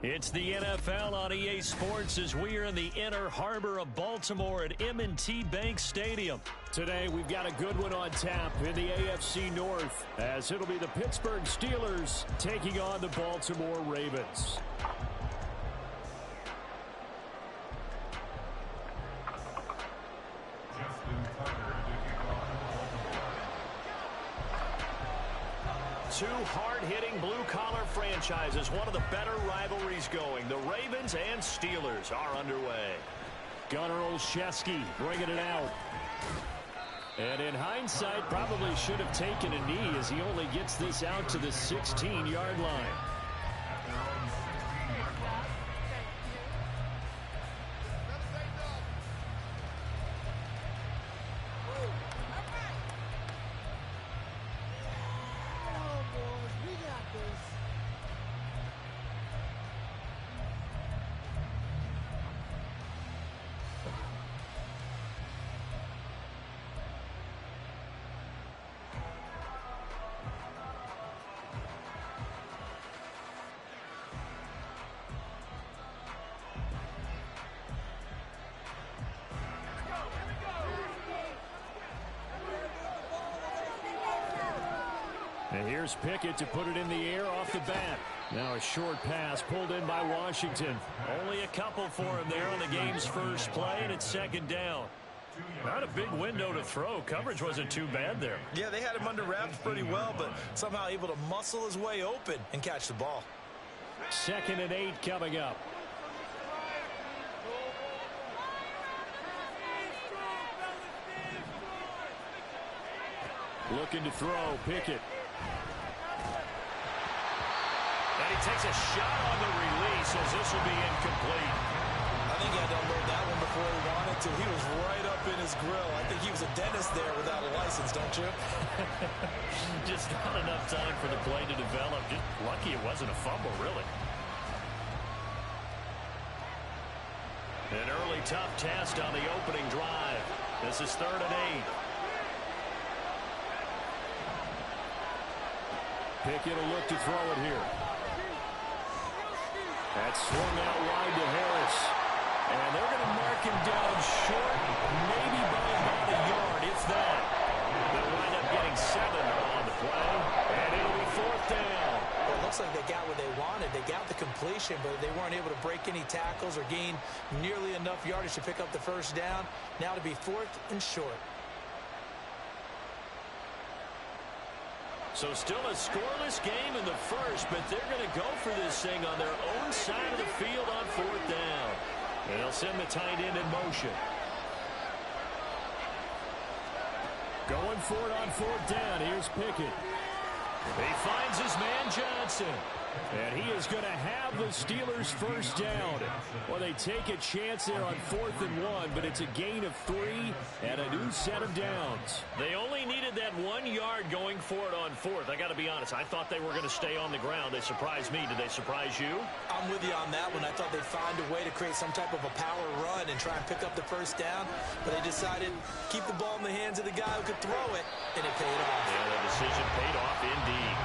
It's the NFL on EA Sports as we are in the inner harbor of Baltimore at M&T Bank Stadium. Today we've got a good one on tap in the AFC North as it'll be the Pittsburgh Steelers taking on the Baltimore Ravens. Two hard-hitting blue-collar franchises, one of the better rivalries going. The Ravens and Steelers are underway. Gunnar Olszewski bringing it out. And in hindsight, probably should have taken a knee as he only gets this out to the 16-yard line. And here's Pickett to put it in the air off the bat. Now a short pass pulled in by Washington. Only a couple for him there on the game's first play, and it's second down. Not a big window to throw. Coverage wasn't too bad there. Yeah, they had him under wraps pretty well, but somehow able to muscle his way open and catch the ball. 2nd and 8 coming up. Looking to throw, Pickett. And he takes a shot on the release as this will be incomplete. I think he had to unload that one before he wanted to. He was right up in his grill. I think he was a dentist there without a license, don't you? Just not enough time for the play to develop. Just lucky it wasn't a fumble, really. An early tough test on the opening drive. This is 3rd and 8. Pickett will look to throw it here. That's swung out wide to Harris. And they're going to mark him down short, maybe by about a yard, if that. They'll wind up getting 7 on the play, and it'll be 4th down. Well, it looks like they got what they wanted. They got the completion, but they weren't able to break any tackles or gain nearly enough yardage to pick up the first down. Now to be 4th and short. So still a scoreless game in the first, but they're going to go for this thing on their own side of the field on 4th down. And they'll send the tight end in motion. Going for it on 4th down. Here's Pickett. He finds his man Johnson. And he is going to have the Steelers first down. Well, they take a chance there on 4th and 1, but it's a gain of 3 and a new set of downs. They only needed that 1 yard going for it on 4th. I got to be honest. I thought they were going to stay on the ground. They surprised me. Did they surprise you? I'm with you on that one. I thought they'd find a way to create some type of a power run and try and pick up the first down, but they decided to keep the ball in the hands of the guy who could throw it, and it paid off. Yeah, the decision paid off indeed.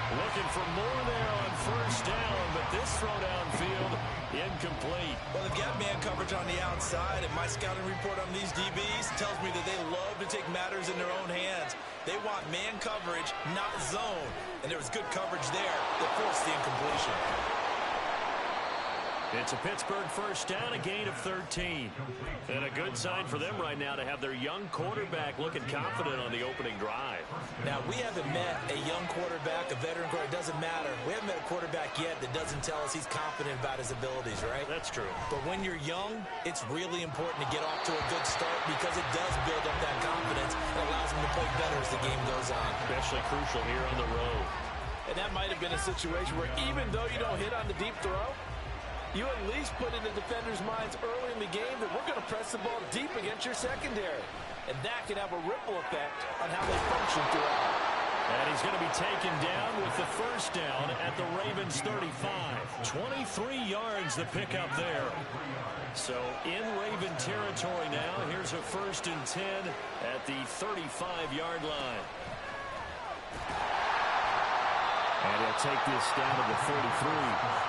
Looking for more there on first down, but this throw downfield incomplete. Well, they've got man coverage on the outside, and my scouting report on these DBs tells me that they love to take matters in their own hands. They want man coverage, not zone, and there was good coverage there that forced the incompletion. It's a Pittsburgh first down, a gain of 13. And a good sign for them right now to have their young quarterback looking confident on the opening drive. Now, we haven't met a young quarterback, a veteran quarterback. It doesn't matter. We haven't met a quarterback yet that doesn't tell us he's confident about his abilities, right? That's true. But when you're young, it's really important to get off to a good start because it does build up that confidence and allows them to play better as the game goes on. Especially crucial here on the road. And that might have been a situation where even though you don't hit on the deep throw, you at least put in the defenders' minds early in the game that we're going to press the ball deep against your secondary. And that can have a ripple effect on how they function throughout. And he's going to be taken down with the first down at the Ravens 35. 23 yards the pickup there. So in Raven territory now. Here's a 1st and 10 at the 35-yard line. And he'll take this down to the 33.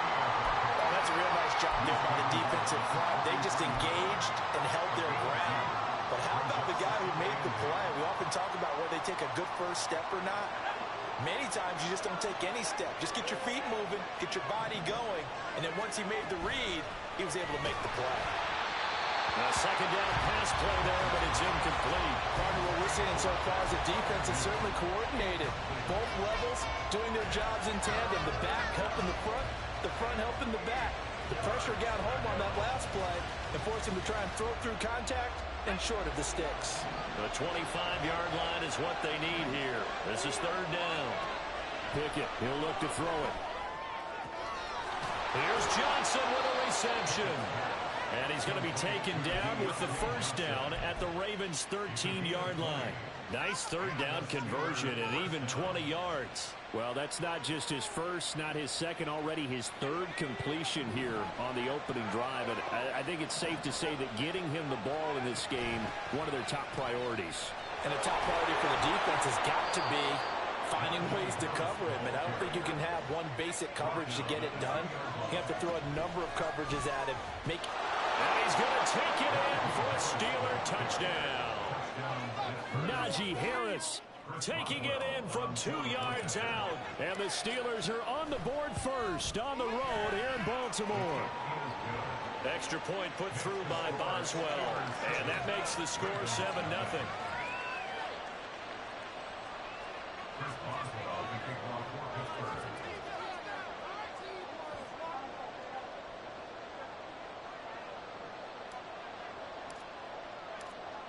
That's a job there by the defensive front. They just engaged and held their ground. But how about the guy who made the play? We often talk about whether they take a good first step or not. Many times you just don't take any step. Just get your feet moving, get your body going, and then once he made the read, he was able to make the play. A second down pass play there, but it's incomplete. Part of what we're seeing so far is the defense is certainly coordinated. Both levels doing their jobs in tandem. The back helping the front helping the back. The pressure got home on that last play and forced him to try and throw through contact and short of the sticks. The 25-yard line is what they need here. This is third down. Pickett, he'll look to throw it. Here's Johnson with a reception. And he's going to be taken down with the first down at the Ravens' 13-yard line. Nice third down conversion and even 20 yards. Well, that's not just his first, not his second, already his third completion here on the opening drive. And I think it's safe to say that getting him the ball in this game, one of their top priorities. And a top priority for the defense has got to be finding ways to cover him. And I don't think you can have one basic coverage to get it done. You have to throw a number of coverages at him. And he's going to take it in for a Steeler touchdown. Najee Harris taking it in from 2 yards out. And the Steelers are on the board first on the road here in Baltimore. Extra point put through by Boswell. And that makes the score 7-0.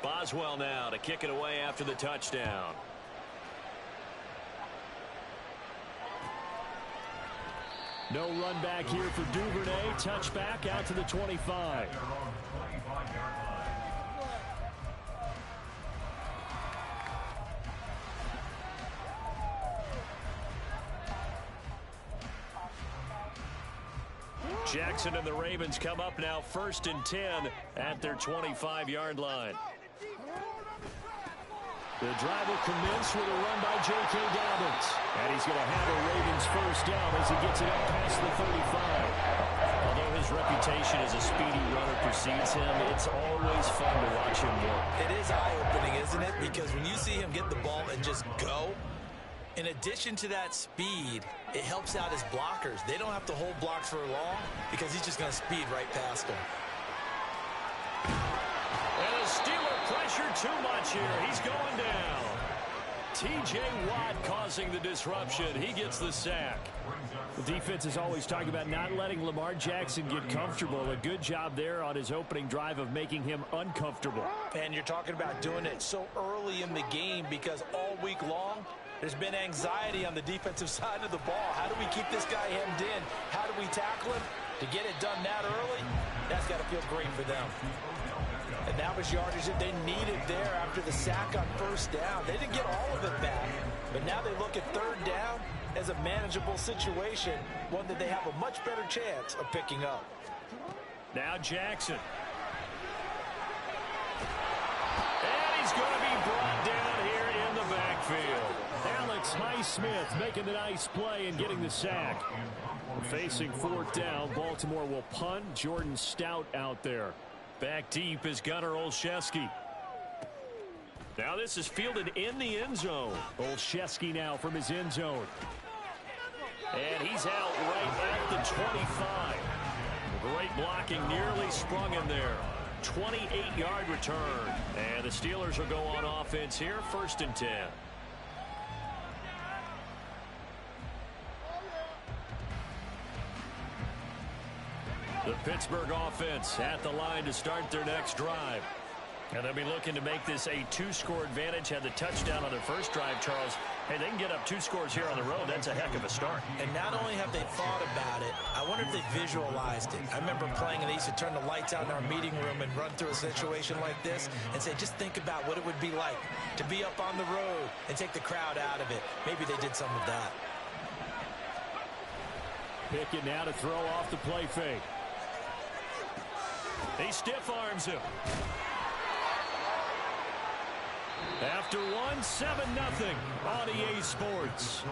Boswell now to kick it away after the touchdown. No run back here for Duvernay. Touchback out to the 25. Jackson and the Ravens come up now 1st and 10 at their 25-yard line. The drive will commence with a run by J.K. Dobbins. And he's going to have a Ravens first down as he gets it up past the 35. Although his reputation as a speedy runner precedes him, it's always fun to watch him work. It is eye-opening, isn't it? Because when you see him get the ball and just go, in addition to that speed, it helps out his blockers. They don't have to hold blocks for long because he's just going to speed right past them. And the Steeler pressure too much here. He's going down. T.J. Watt causing the disruption. He gets the sack. The defense is always talking about not letting Lamar Jackson get comfortable. A good job there on his opening drive of making him uncomfortable. And you're talking about doing it so early in the game because all week long, there's been anxiety on the defensive side of the ball. How do we keep this guy hemmed in? How do we tackle him? To get it done that early, that's got to feel great for them. And that was yardage that they needed there after the sack on first down. They didn't get all of it back, but now they look at third down as a manageable situation, one that they have a much better chance of picking up. Now Jackson. And he's going to be brought down here in the backfield. Alex Highsmith making the nice play and getting the sack. Facing fourth down, Baltimore will punt. Jordan Stout out there. Back deep is Gunnar Olszewski. Now this is fielded in the end zone. Olszewski now from his end zone. And he's out right at the 25. Great blocking, nearly sprung him there. 28-yard return. And the Steelers will go on offense here, 1st and 10. The Pittsburgh offense at the line to start their next drive. And they'll be looking to make this a 2-score advantage. Had the touchdown on their first drive, Charles. Hey, they can get up 2 scores here on the road. That's a heck of a start. And not only have they thought about it, I wonder if they visualized it. I remember playing and they used to turn the lights out in our meeting room and run through a situation like this and say, just think about what it would be like to be up on the road and take the crowd out of it. Maybe they did some of that. Pickett now to throw off the play fake. He stiff arms him. After one, 7-0 on EA Sports.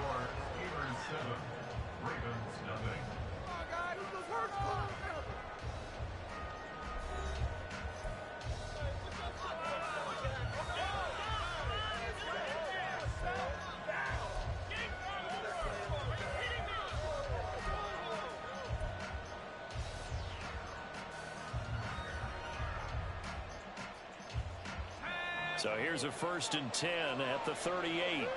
So here's a 1st and 10 at the 38.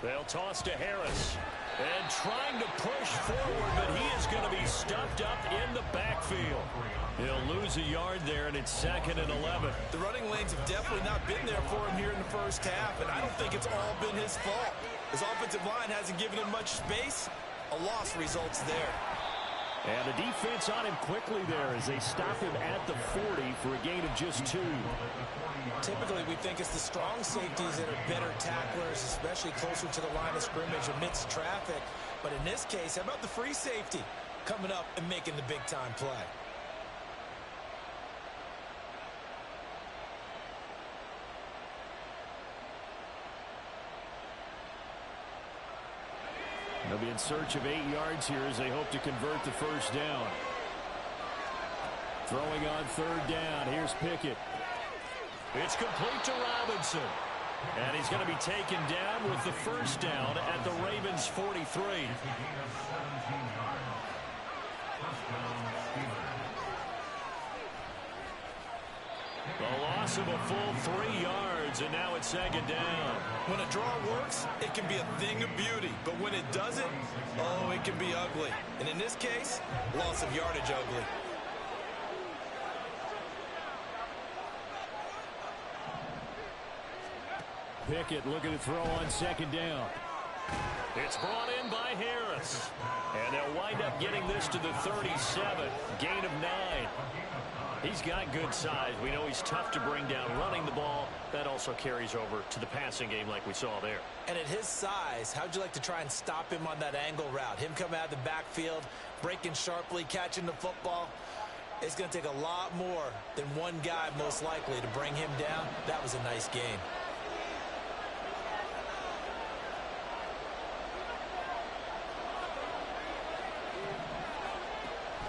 They'll toss to Harris. And trying to push forward, but he is going to be stuffed up in the backfield. He'll lose a yard there, and it's 2nd and 11. The running lanes have definitely not been there for him here in the first half, and I don't think it's all been his fault. His offensive line hasn't given him much space. A loss results there. And the defense on him quickly there as they stop him at the 40 for a gain of just 2. Typically, we think it's the strong safeties that are better tacklers, especially closer to the line of scrimmage amidst traffic. But in this case, how about the free safety coming up and making the big-time play? They'll be in search of 8 yards here as they hope to convert the first down. Throwing on 3rd down. Here's Pickett. It's complete to Robinson. And he's going to be taken down with the first down at the Ravens' 43. A loss of a full 3 yards, and now it's 2nd down. When a draw works, it can be a thing of beauty. But when it doesn't, oh, it can be ugly. And in this case, loss of yardage ugly. Pickett looking to throw on 2nd down. It's brought in by Harris. And they'll wind up getting this to the 37. Gain of 9. He's got good size. We know he's tough to bring down running the ball. That also carries over to the passing game like we saw there. And at his size, how'd you like to try and stop him on that angle route? Him coming out of the backfield, breaking sharply, catching the football. It's going to take a lot more than one guy most likely to bring him down. That was a nice game.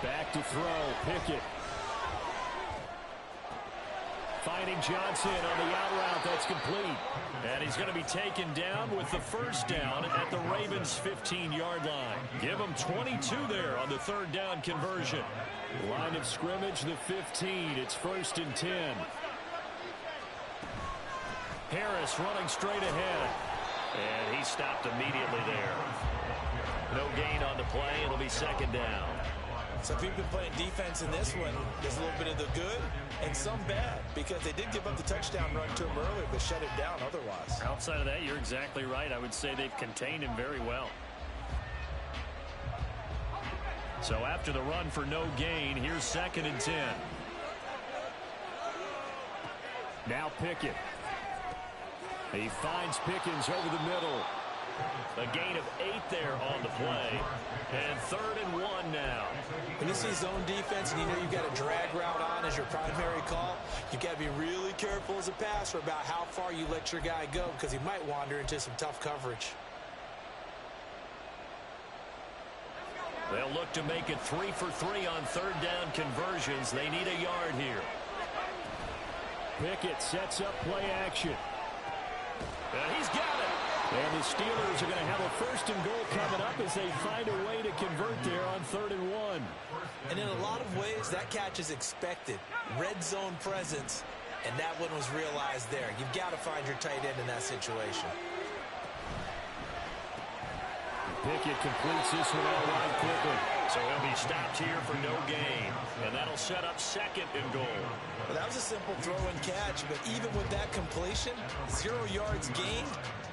Back to throw, Pickett. Finding Johnson on the out route, that's complete. And he's going to be taken down with the first down at the Ravens' 15-yard line. Give him 22 there on the 3rd down conversion. Line of scrimmage, the 15. It's 1st and 10. Harris running straight ahead. And he stopped immediately there. No gain on the play. It'll be 2nd down. So if you've been playing defense in this one, there's a little bit of the good and some bad, because they did give up the touchdown run to him earlier, but shut him down otherwise. Outside of that, you're exactly right. I would say they've contained him very well. So after the run for no gain, here's 2nd and 10. Now Pickett. He finds Pickens over the middle. A gain of 8 there on the play. And 3rd and 1 now. When you see zone defense and you know you've got a drag route on as your primary call, you've got to be really careful as a passer about how far you let your guy go, because he might wander into some tough coverage. They'll look to make it 3 for 3 on 3rd down conversions. They need a yard here. Pickett sets up play action. And he's got it. And the Steelers are going to have a 1st and goal coming up as they find a way to convert there on 3rd and 1. And in a lot of ways, that catch is expected. Red zone presence, and that one was realized there. You've got to find your tight end in that situation. Pickett completes this one all right quickly. So he'll be stopped here for no gain. And that'll set up 2nd and goal. Well, that was a simple throw and catch, but even with that completion, 0 yards gained,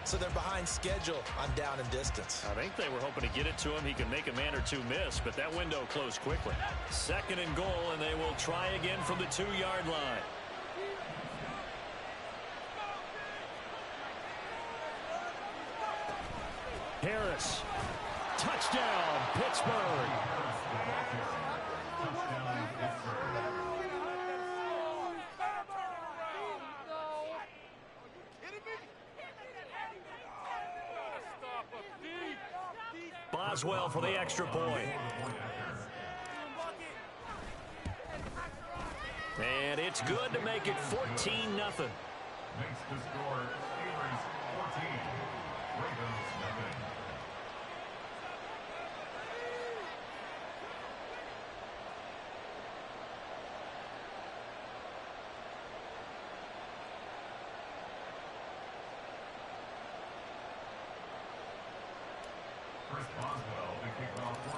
so they're behind schedule on down and distance. I think they were hoping to get it to him. He could make a man or two miss, but that window closed quickly. 2nd and goal, and they will try again from the 2-yard line. Harris. Touchdown, Pittsburgh. Boswell for the extra point. And it's good to make it 14-0. Makes the score Steelers 14, Ravens nothing.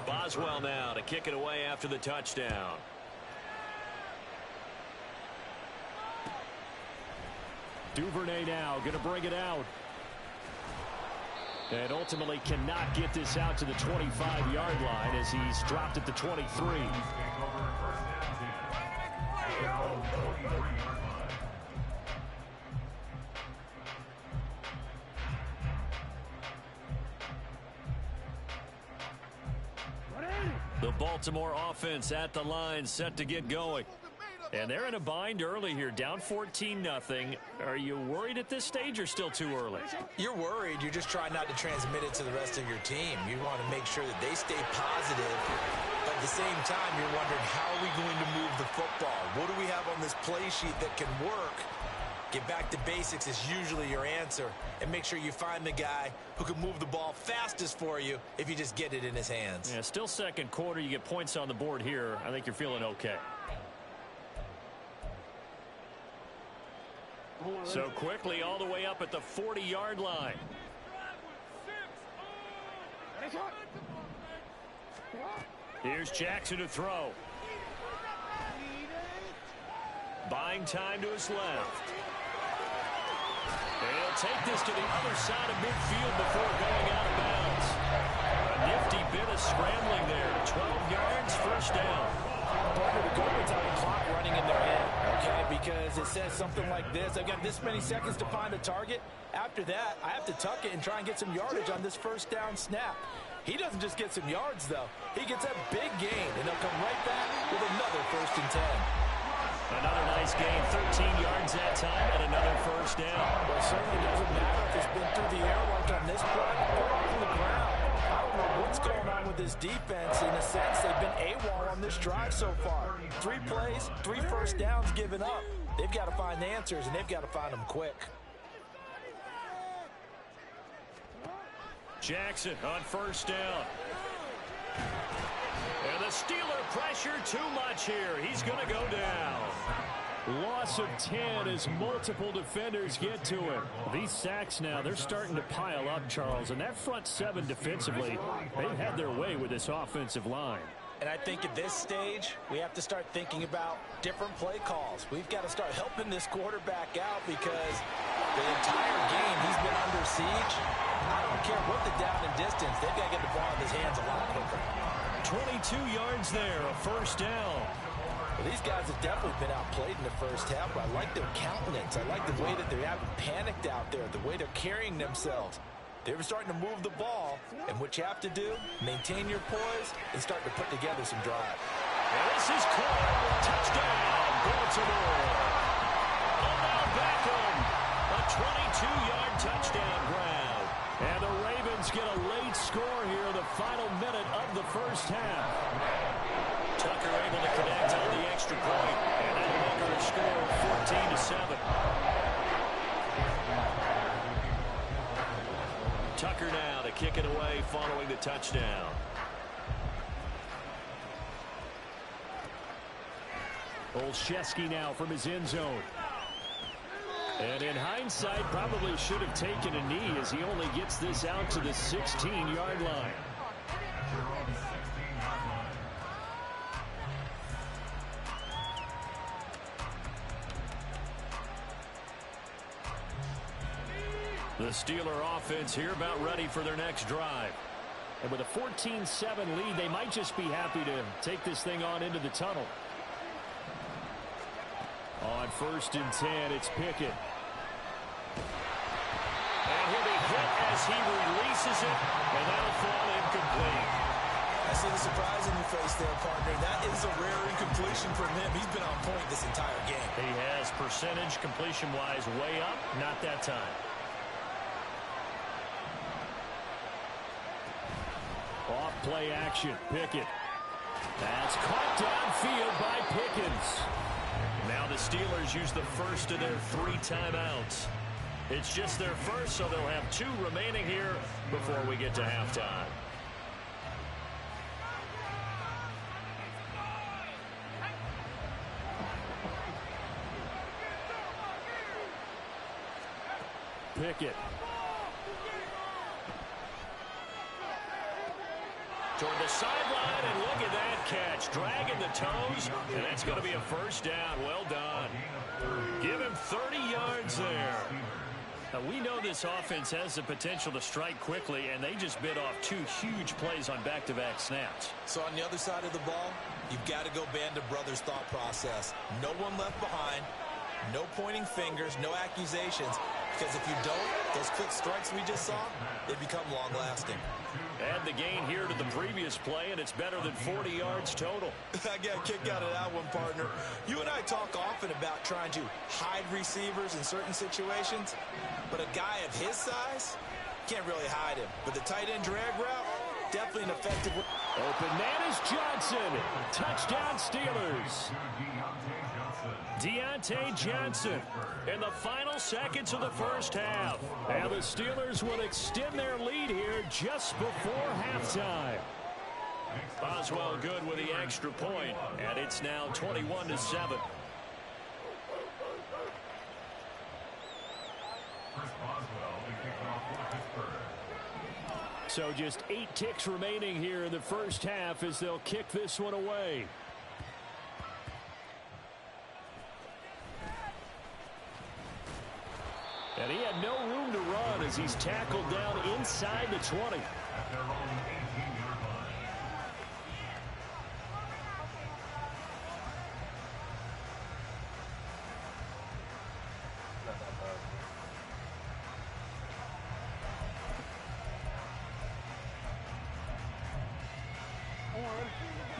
Boswell now to kick it away after the touchdown. Duvernay now going to bring it out. And ultimately cannot get this out to the 25-yard line as he's dropped at the 23. The Baltimore offense at the line, set to get going. And they're in a bind early here, down 14-0. Are you worried at this stage or still too early? You're worried. You're just trying not to transmit it to the rest of your team. You want to make sure that they stay positive. But at the same time, you're wondering, how are we going to move the football? What do we have on this play sheet that can work? Get back to basics is usually your answer. And make sure you find the guy who can move the ball fastest for you if you just get it in his hands. Yeah, still second quarter. You get points on the board here. I think you're feeling okay. So quickly all the way up at the 40-yard line. Here's Jackson to throw. Buying time to his left. And he'll take this to the other side of midfield before going out of bounds. A nifty bit of scrambling there. 12 yards, first down. Partner to go without a clock running in their head, okay? Because it says something like this. I've got this many seconds to find a target. After that, I have to tuck it and try and get some yardage on this first down snap. He doesn't just get some yards, though. He gets a big gain, and they'll come right back with another 1st and 10. Another nice gain, 13 yards that time, and another first down. Well, it certainly doesn't matter if it's been through the air like on this play or off the ground. I don't know what's going on with this defense. In a sense, they've been AWOL on this drive so far. 3 plays, 3 first downs given up. They've got to find the answers, and they've got to find them quick. Jackson on first down. And the Steeler pressure too much here. He's going to go down. Loss of 10 as multiple defenders get to him. These sacks now, they're starting to pile up, Charles. And that front 7 defensively, they've had their way with this offensive line. And I think at this stage, we have to start thinking about different play calls. We've got to start helping this quarterback out because the entire game he's been under siege. I don't care what the down and distance. They've got to get the ball in his hands a lot quicker. 22 yards there, a first down. Well, these guys have definitely been outplayed in the first half, but I like their countenance. I like the way that they haven't panicked out there, the way they're carrying themselves. They're starting to move the ball, and what you have to do, maintain your poise and start to put together some drive. And this is caught. Touchdown, Baltimore. Odell Beckham, a 22-yard touchdown grab. And the Ravens get a late score here in the final minute of the first half. Tucker able to connect on the extra point, and that'll make our score 14-7. Tucker now to kick it away following the touchdown. Olszewski now from his end zone. And in hindsight, probably should have taken a knee as he only gets this out to the 16-yard line. The Steeler offense here about ready for their next drive. And with a 14-7 lead, they might just be happy to take this thing on into the tunnel. On 1st and 10, it's Pickett. And he'll be hit as he releases it, and that'll fall incomplete. I see the surprise in your face there, partner. That is a rare incompletion from him. He's been on point this entire game. He has percentage completion-wise way up, not that time. Off play action, Pickett. That's caught downfield by Pickens. Now the Steelers use the first of their 3 timeouts. It's just their first, so they'll have 2 remaining here before we get to halftime. Pickett. toward the sideline, and look at that catch. Dragging the toes, and that's going to be a first down. Well done. Give him 30 yards there. Now, we know this offense has the potential to strike quickly, and they just bit off 2 huge plays on back-to-back snaps. So on the other side of the ball, you've got to go Band of Brothers thought process. No one left behind, no pointing fingers, no accusations, because if you don't, those quick strikes we just saw, they become long-lasting. Add the gain here to the previous play, and it's better than 40 yards total. I got a kick out of that one, partner. You and I talk often about trying to hide receivers in certain situations, but a guy of his size can't really hide him. But the tight end drag route, definitely an effective one. Open man is Johnson. Touchdown Steelers. Deontay Johnson in the final seconds of the first half. And the Steelers will extend their lead here just before halftime. Boswell good with the extra point, and it's now 21-7. So just 8 ticks remaining here in the first half as they'll kick this one away. And he had no room to run as he's tackled down inside the 20.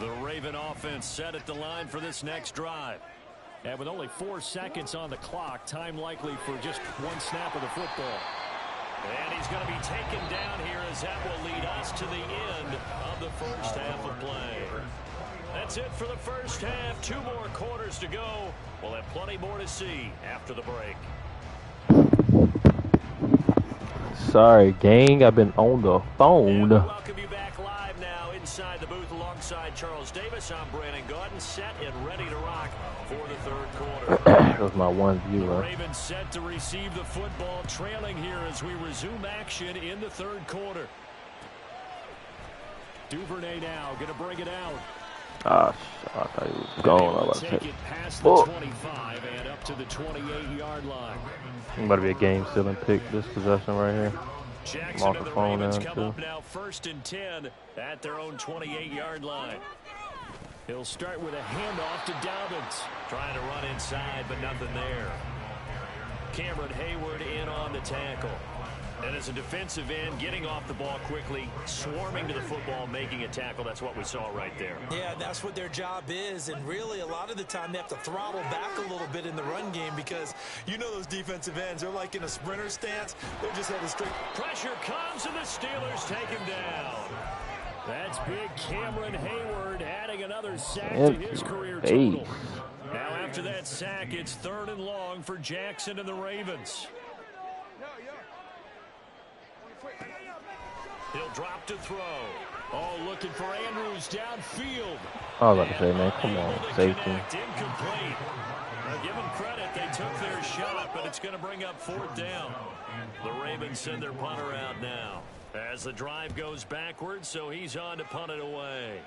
The Raven offense set at the line for this next drive. And with only 4 seconds on the clock, time likely for just 1 snap of the football. And he's going to be taken down here as that will lead us to the end of the first half of play. That's it for the first half. 2 more quarters to go. We'll have plenty more to see after the break. Sorry, gang. I've been on the phone. Welcome you back live now inside the booth alongside Charles Davis. I'm Brandon Gordon, set and ready to rock for the third quarter. That was my one viewer. The Ravens set to receive the football, trailing here as we resume action in the third quarter. Duvernay now going to bring it out. Ah, I thought he was gone. I was take it past the 25 and up to the 28-yard line. About to be a game-stealing pick this possession right here. Jackson and the Ravens come up now 1st and 10 at their own 28-yard line. He'll start with a handoff to Dobbins. Trying to run inside, but nothing there. Cameron Hayward in on the tackle. And as a defensive end, getting off the ball quickly, swarming to the football, making a tackle. That's what we saw right there. Yeah, that's what their job is. And really, a lot of the time, they have to throttle back a little bit in the run game because you know those defensive ends, they're like in a sprinter stance. They're just heading straight. Pressure comes, and the Steelers take him down. That's big Cameron Hayward adding another sack to his career total. Now, after that sack, it's 3rd and long for Jackson and the Ravens. He'll drop to throw. Oh, looking for Andrews downfield. I was about to say, man, come on, safety. Incomplete. Now, give them credit. They took their shot, but it's going to bring up 4th down. The Ravens send their punter out now. As the drive goes backwards, so he's on to punt it away.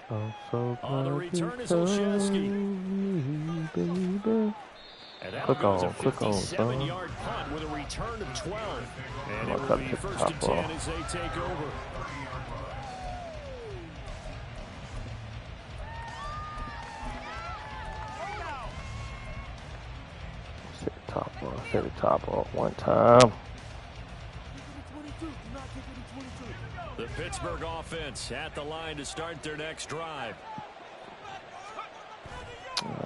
On the return is Olszewski. And that goes a 57-yard punt with a return of 12. And it will be 1st and 10 as they take over. Set the top off one time. The Pittsburgh offense at the line to start their next drive.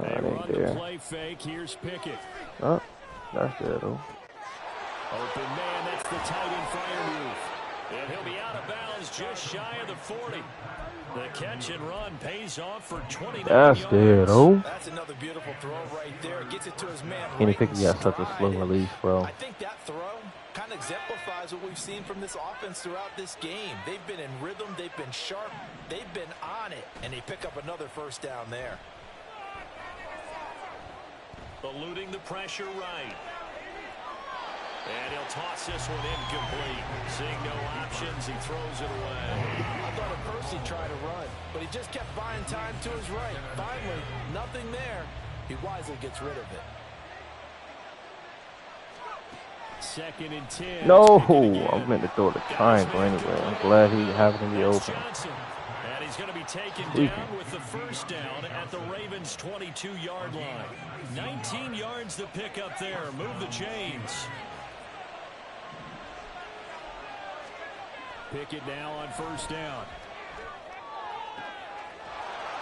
They run the play fake. Here's Pickett. Oh, that's there, though. Open man, that's the tight end fire move. And he'll be out of bounds just shy of the 40. The catch and run pays off for 29 That's yards. there, though. That's another beautiful throw right there. Gets it to his man. Kenny Pickett got such a slow release, bro. I think that throw kind of exemplifies what we've seen from this offense throughout this game. They've been in rhythm. They've been sharp. They've been on it. And they pick up another 1st down there. Eluding the pressure right. And he'll toss this one incomplete. Seeing no options, he throws it away. I thought at first he'd try to run, but he just kept buying time to his right. Finally, nothing there. He wisely gets rid of it. 2nd and 10. No, I meant to throw the triangle anyway. I'm glad he happened to be open. And he's going to be taken down with the first down at the Ravens' 22-yard line. 19 yards to pick up there. Move the chains. Pickett now on first down.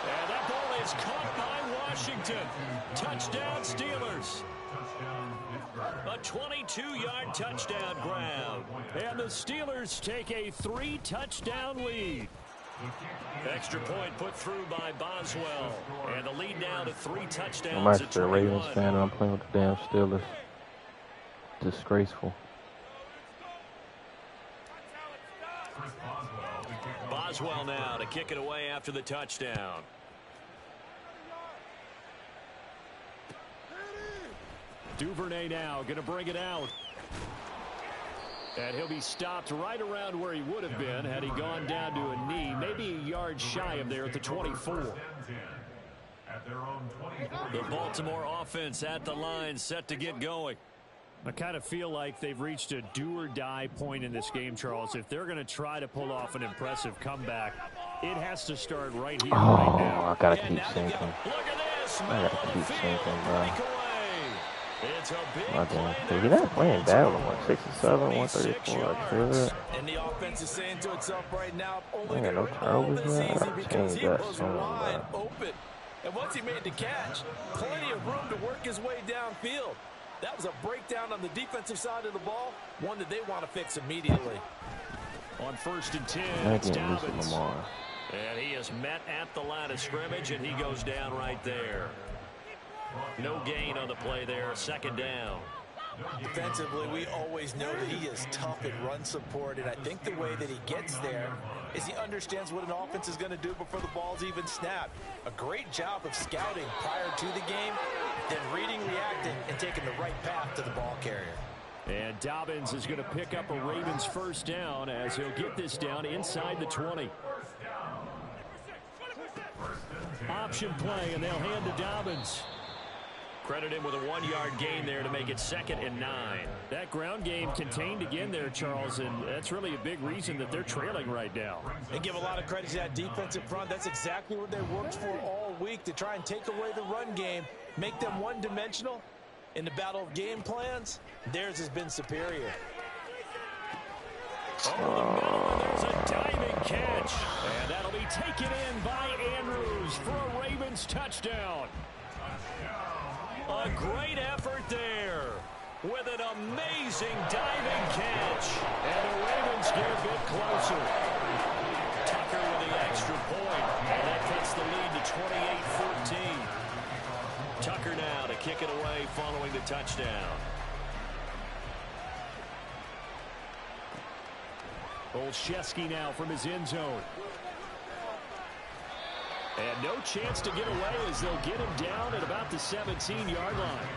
And that ball is caught by Washington. Touchdown Steelers. A 22-yard touchdown grab. And the Steelers take a 3-touchdown lead. Extra point put through by Boswell. And the lead now to 3 touchdowns. I'm actually a Ravens fan and I'm playing with the damn Steelers. Disgraceful. Boswell now to kick it away after the touchdown. Duvernay now going to bring it out. And he'll be stopped right around where he would have been had he gone down to a knee, maybe a yard shy of there at the 24. The Baltimore offense at the line, set to get going. I kind of feel like they've reached a do-or-die point in this game, Charles. If they're going to try to pull off an impressive comeback, it has to start right here, right now. I gotta keep sinking. I gotta keep sinking, bro. It's a big Okay, you're not playing bad with 167, 134. I could. And the offense is saying to itself right now, only Man, no turnovers, man. I gotta change that soon, wide bro. open. And once he made the catch, plenty of room to work his way downfield. That was a breakdown on the defensive side of the ball, one that they want to fix immediately. On 1st and 10, it's Dobbins. And he is met at the line of scrimmage, and he goes down right there. No gain on the play there, 2nd down. Defensively, we always know that he is tough in run support, and I think the way that he gets there is he understands what an offense is going to do before the ball's even snapped. A great job of scouting prior to the game, then reading, reacting, and taking the right path to the ball carrier. And Dobbins is going to pick up a Ravens first down as he'll get this down inside the 20. Option play, and they'll hand to Dobbins. Credit him with a 1-yard gain there to make it 2nd and 9. That ground game contained again there, Charles, and that's really a big reason that they're trailing right now. They give a lot of credit to that defensive front. That's exactly what they worked for all week, to try and take away the run game, make them one-dimensional. In the battle of game plans, theirs has been superior. There's a diving catch, and that'll be taken in by Andrews for a Ravens touchdown. A great effort there with an amazing diving catch. And the Ravens get a bit closer. Tucker with the extra point, and that cuts the lead to 28-14. Tucker now to kick it away following the touchdown. Olszewski now from his end zone. And no chance to get away as they'll get him down at about the 17-yard line.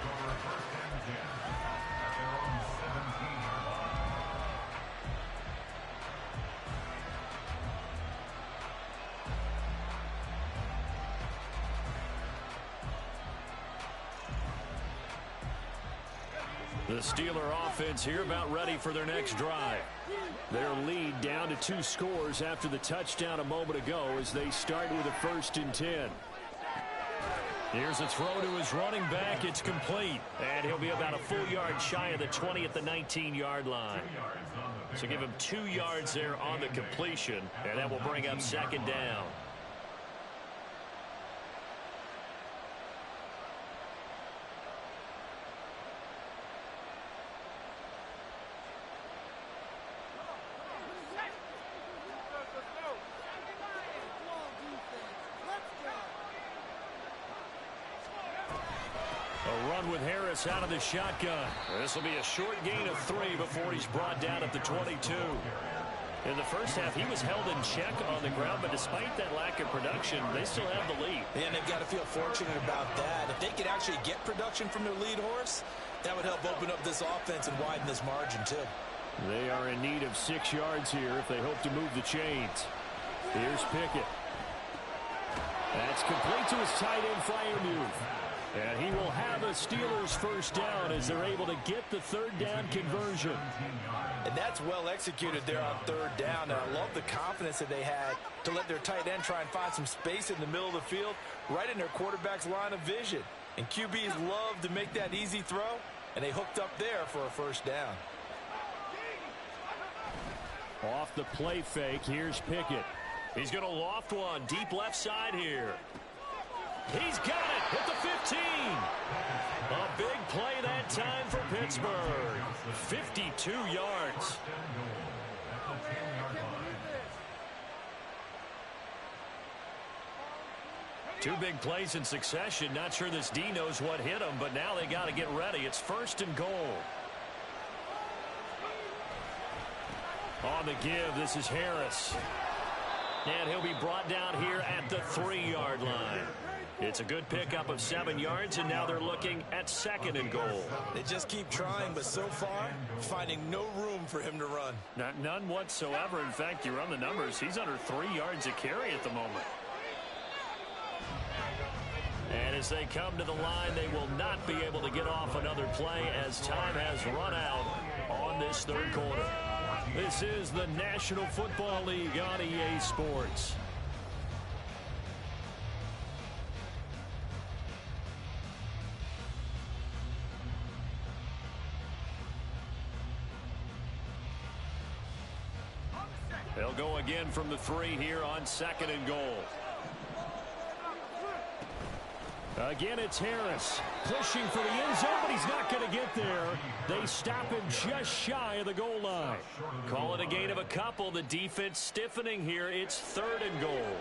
The Steeler offense here about ready for their next drive. Their lead down to 2 scores after the touchdown a moment ago as they start with a 1st and 10. Here's a throw to his running back. It's complete. And he'll be about a full yard shy of the 20 at the 19-yard line. So give him 2 yards there on the completion, and that will bring up 2nd down. With Harris out of the shotgun. This will be a short gain of 3 before he's brought down at the 22. In the first half, he was held in check on the ground, but despite that lack of production, they still have the lead. And they've got to feel fortunate about that. If they could actually get production from their lead horse, That would help open up this offense and widen this margin, too. They are in need of 6 yards here if they hope to move the chains. Here's Pickett. That's complete to his tight end, Freiermuth. And he will have a Steelers first down as they're able to get the third down conversion. And that's well executed there on third down. And I love the confidence that they had to let their tight end try and find some space in the middle of the field, right in their quarterback's line of vision. And QBs love to make that easy throw, and they hooked up there for a first down. Off the play fake, here's Pickett. He's going to loft one deep left side here. He's got it at the 15. A big play that time for Pittsburgh. 52 yards. Two big plays in succession. Not sure this D knows what hit him, but now they got to get ready. It's 1st and goal. On the give, this is Harris. And he'll be brought down here at the 3-yard line. It's a good pickup of 7 yards, and now they're looking at 2nd and goal. They just keep trying, but so far, finding no room for him to run. None whatsoever. In fact, you run the numbers, he's under 3 yards a carry at the moment. And as they come to the line, they will not be able to get off another play as time has run out on this third quarter. This is the National Football League on EA Sports. They'll go again from the 3 here on 2nd and goal. Again, it's Harris pushing for the end zone, but he's not going to get there. They stop him just shy of the goal line. Call it a gain of a couple. The defense stiffening here. It's 3rd and goal.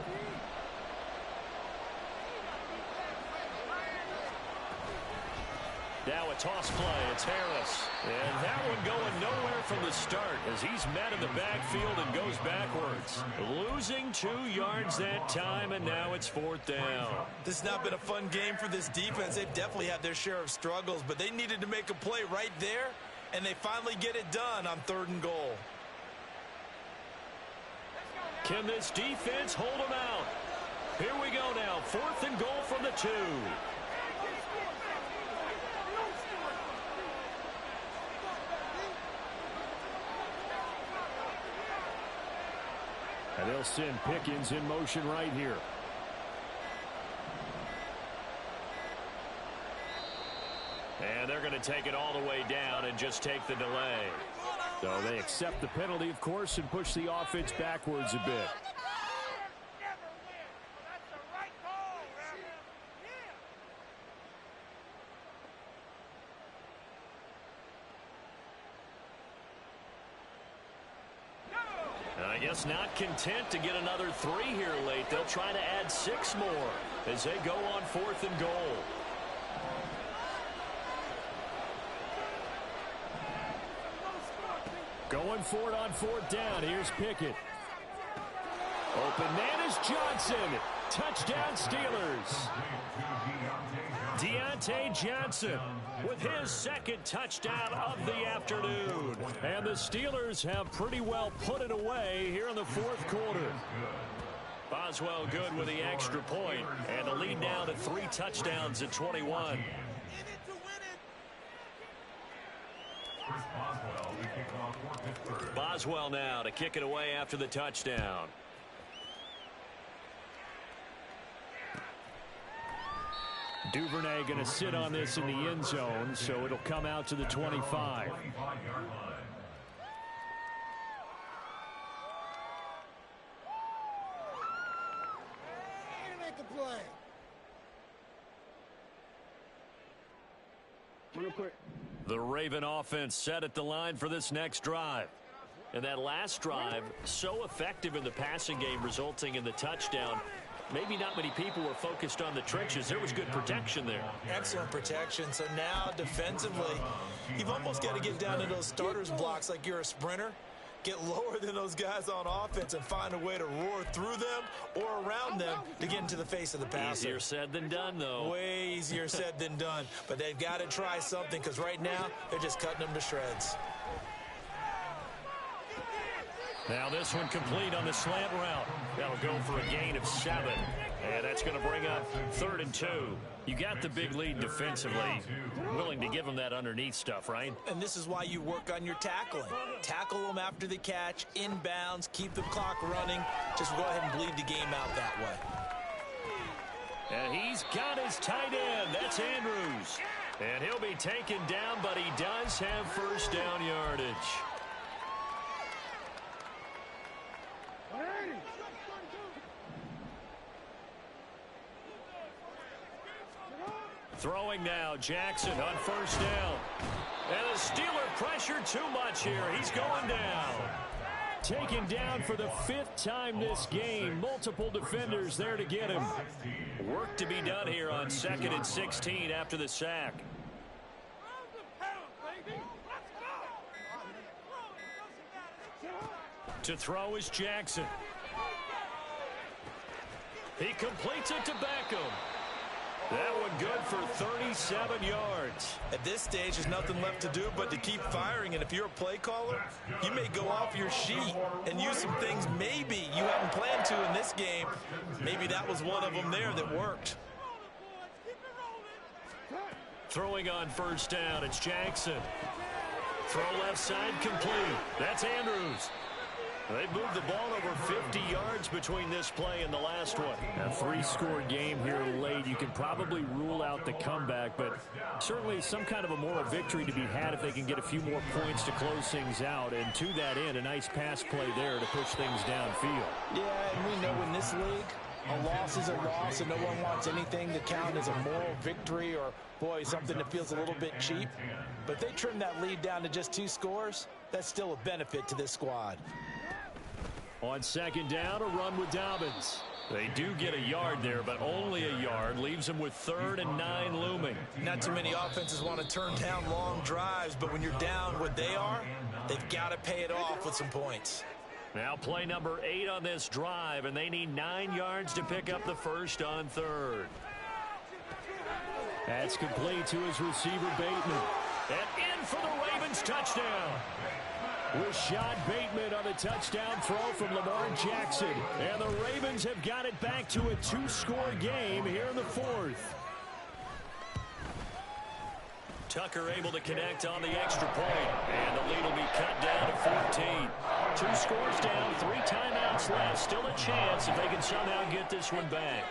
Now a toss play. It's Harris. And that one going nowhere from the start as he's met in the backfield and goes backwards. Losing 2 yards that time, and now it's 4th down. This has not been a fun game for this defense. They've definitely had their share of struggles, but they needed to make a play right there, and they finally get it done on 3rd and goal. Can this defense hold them out? Here we go now. 4th and goal from the 2. And they'll send Pickens in motion right here. And they're going to take it all the way down and just take the delay. So they accept the penalty, of course, and push the offense backwards a bit. I guess not content to get another 3 here late. They'll try to add 6 more as they go on 4th and goal. Going for it on 4th down. Here's Pickett. Open man is Johnson. Touchdown Steelers. Deontay Johnson with his 2nd touchdown of the afternoon. And the Steelers have pretty well put it away here in the 4th quarter. Boswell good with the extra point, and the lead now to 3 touchdowns at 21. Boswell now to kick it away after the touchdown. Duvernay going to sit on this in the end zone, so it'll come out to the 25. The Raven offense set at the line for this next drive. And that last drive, so effective in the passing game, resulting in the touchdown. Maybe not many people were focused on the trenches. There was good protection there. Excellent protection. So now defensively, you've almost got to get down to those starters blocks like you're a sprinter. Get lower than those guys on offense and find a way to roar through them or around them to get into the face of the passer. Easier said than done, though. Way easier said than done. But they've got to try something because right now they're just cutting them to shreds. Now this one complete on the slant route. That'll go for a gain of 7. And that's going to bring up 3rd and 2. You got the big lead defensively. Willing to give them that underneath stuff, right? And this is why you work on your tackling. Tackle them after the catch, inbounds, keep the clock running. Just go ahead and bleed the game out that way. And he's got his tight end. That's Andrews. And he'll be taken down, but he does have first down yardage. Throwing now, Jackson on first down. And the Steeler pressure too much here. He's going down. Taken down for the 5th time this game. Multiple defenders there to get him. Work to be done here on 2nd and 16 after the sack. To throw is Jackson. He completes it to Beckham. That one good for 37 yards. At this stage, there's nothing left to do but to keep firing. And if you're a play caller, you may go off your sheet and use some things maybe you hadn't planned to in this game. Maybe that was one of them there that worked. Throwing on first down, it's Jackson. Throw left side complete. That's Andrews. They moved the ball over 50 yards between this play and the last one. A 3-score game here late. You can probably rule out the comeback, but certainly some kind of a moral victory to be had if they can get a few more points to close things out. And to that end, a nice pass play there to push things downfield. Yeah, and we know in this league, a loss is a loss, and no one wants anything to count as a moral victory or, boy, something that feels a little bit cheap. But they trim that lead down to just 2 scores. That's still a benefit to this squad. On 2nd down, a run with Dobbins. They do get a yard there, but only a yard. Leaves them with 3rd and 9 looming. Not too many offenses want to turn down long drives, but when you're down what they are, they've got to pay it off with some points. Now play number 8 on this drive, and they need 9 yards to pick up the first on 3rd. That's complete to his receiver, Bateman. And in for the Ravens touchdown. Rashad Bateman on a touchdown throw from Lamar Jackson. And the Ravens have got it back to a 2-score game here in the 4th. Tucker able to connect on the extra point. And the lead will be cut down to 14. 2 scores down, 3 timeouts left. Still a chance if they can somehow get this one back.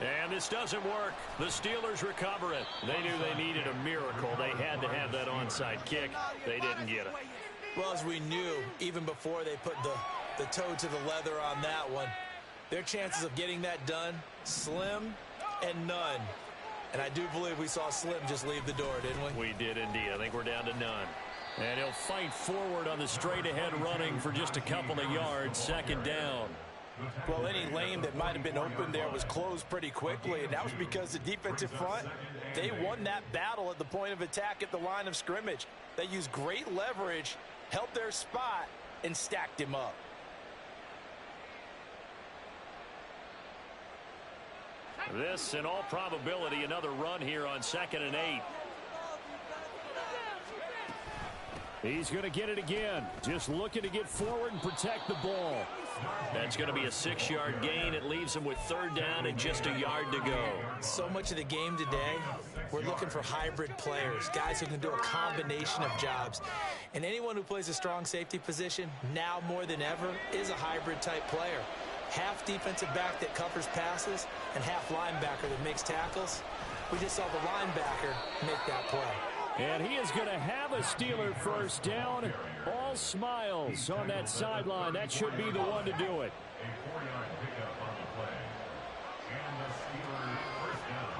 And this doesn't work. The Steelers recover it. They knew they needed a miracle. They had to have that onside kick. They didn't get it. Well, as we knew, even before they put the toe to the leather on that one, their chances of getting that done, slim and none. And I do believe we saw Slim just leave the door, didn't we? We did indeed. I think we're down to none. And he'll fight forward on the straight-ahead running for just a couple of yards. 2nd down. Well, any lane that might have been open there was closed pretty quickly, and that was because the defensive front, they won that battle at the point of attack at the line of scrimmage. They used great leverage, held their spot, and stacked him up. This, in all probability, another run here on 2nd and 8. He's going to get it again. Just looking to get forward and protect the ball. That's going to be a 6-yard gain. It leaves him with 3rd down and just a yard to go. So much of the game today, we're looking for hybrid players, guys who can do a combination of jobs. And anyone who plays a strong safety position, now more than ever, is a hybrid type player. Half defensive back that covers passes and half linebacker that makes tackles. We just saw the linebacker make that play. And he is going to have a Steeler first down. All smiles on that sideline. That should be the one to do it. A 4-yard pickup on the play. And the Steelers first down.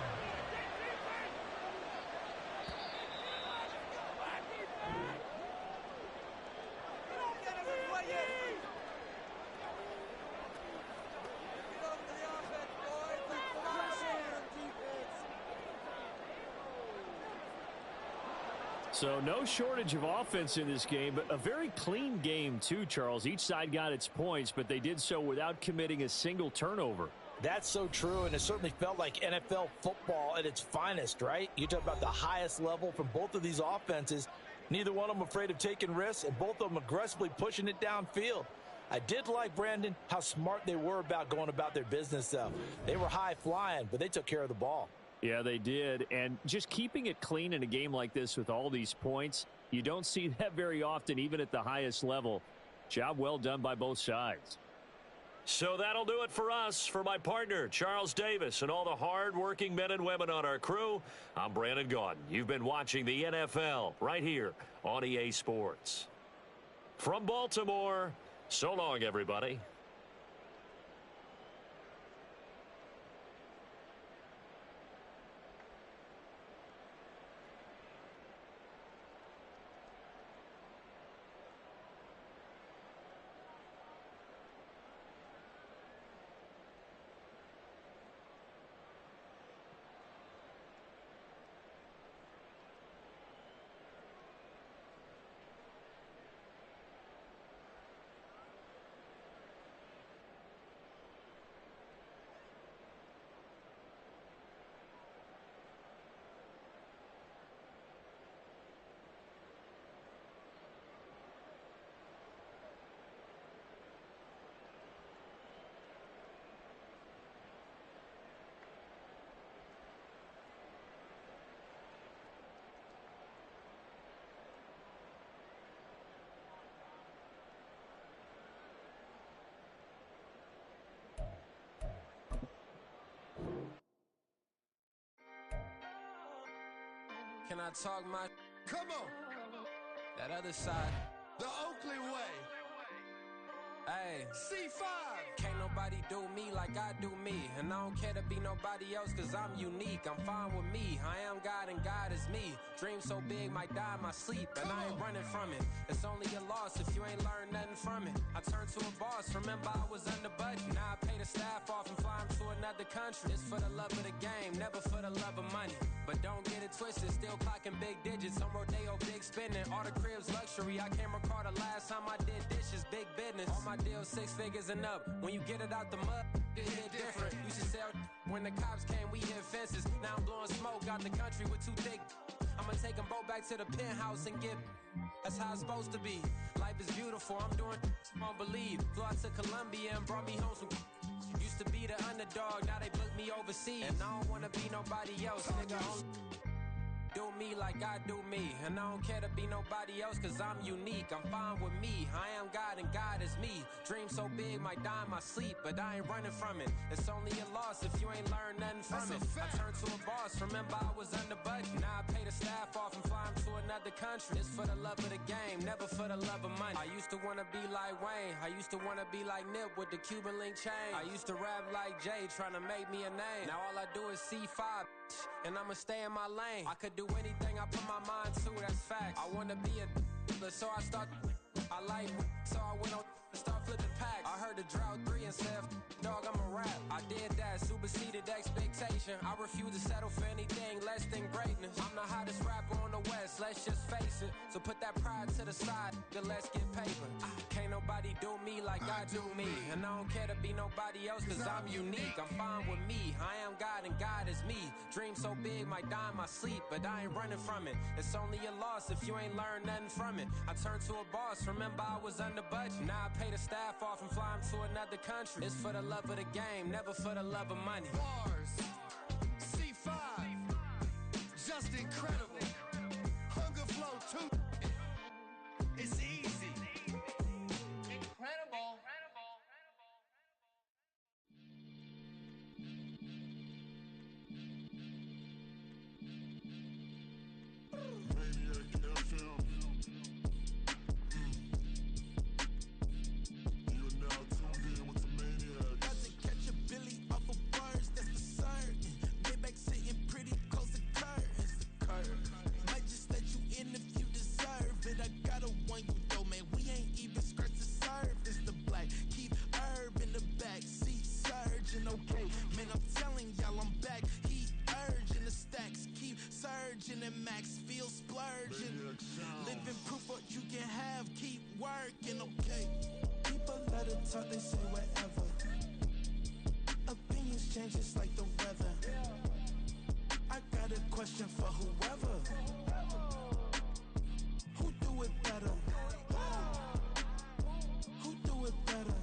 So no shortage of offense in this game, but a very clean game too, Charles. Each side got its points, but they did so without committing a single turnover. That's so true, and it certainly felt like NFL football at its finest, right? You talk about the highest level from both of these offenses. Neither one of them afraid of taking risks, and both of them aggressively pushing it downfield. I did like, Brandon, how smart they were about going about their business, though. They were high flying, but they took care of the ball. Yeah, they did. And just keeping it clean in a game like this with all these points, you don't see that very often, even at the highest level. Job well done by both sides. So that'll do it for us. For my partner, Charles Davis, and all the hard-working men and women on our crew, I'm Brandon Gaudin. You've been watching the NFL right here on EA Sports. From Baltimore, so long, everybody. Can I talk my? Come on. That other side. The Oakley way. Hey. C5. Can't nobody do me like I do me. And I don't care to be nobody else cause I'm unique. I'm fine with me. I am God and God is me. Dream so big might die in my sleep. And I ain't running from it. It's only a loss if you ain't learned nothing from it. I turned to a boss. Remember I was under budget. Now I pay the staff off and fly them to another country. It's for the love of the game. Never for the love of money. But don't get it twisted. Still clocking big digits. On Rodeo big spending. All the cribs luxury. I can't recall the last time I did dishes. Big business. All my deals 6 figures and up. When you get it out the mud, it hit different. Used to sell when the cops came, we hit fences. Now I'm blowing smoke out the country with 2 thick. I'ma take them both back to the penthouse and get. That's how it's supposed to be. Life is beautiful. I'm doing won't believe. Flew out to Colombia and brought me home some. Used to be the underdog, now they book me overseas. And I don't wanna be nobody else, nigga. Do me like I do me. And I don't care to be nobody else cause I'm unique. I'm fine with me. I am God and God is me. Dream so big might die in my sleep. But I ain't running from it. It's only a loss if you ain't learned nothing from it. I turned to a boss. Remember I was under budget. Now I pay the staff off and fly them to another country. It's for the love of the game, never for the love of money. I used to wanna be like Wayne. I used to wanna be like Nip with the Cuban link chain. I used to rap like Jay trying to make me a name. Now all I do is C5 and I'ma stay in my lane. I could do anything I put my mind to, that's facts. I wanna be a so I start. I like so I went on and start flipping packs. I heard the drought 3 and said, dog, I'm a rap. I did that, superseded expectation. I refuse to settle for anything less than greatness. I'm the hottest rapper on the West, let's just face it. So put that pride to the side, then let's get paper. Can't nobody do me like I do me. And I don't care to be nobody else cause I'm unique. I'm fine with me, I am God and God is me. Dream so big might die in my sleep, but I ain't running from it. It's only a loss if you ain't learned nothing from it. I turned to a boss, remember I was under budget. Now I pay the staff off and fly them to another country. It's for the love of the game, never for the love of money. Bars, C5, just incredible. Hunger flow too. It's easy. Incredible. Maniac FM. You are now tuned in with the Maniacs. Got to catch a Billy off of bars, that's the siren. Maybach sitting pretty close to curtains. The curtain. Talk, they say whatever. Opinions change just like the weather. I got a question for whoever. Who do it better? Who do it better?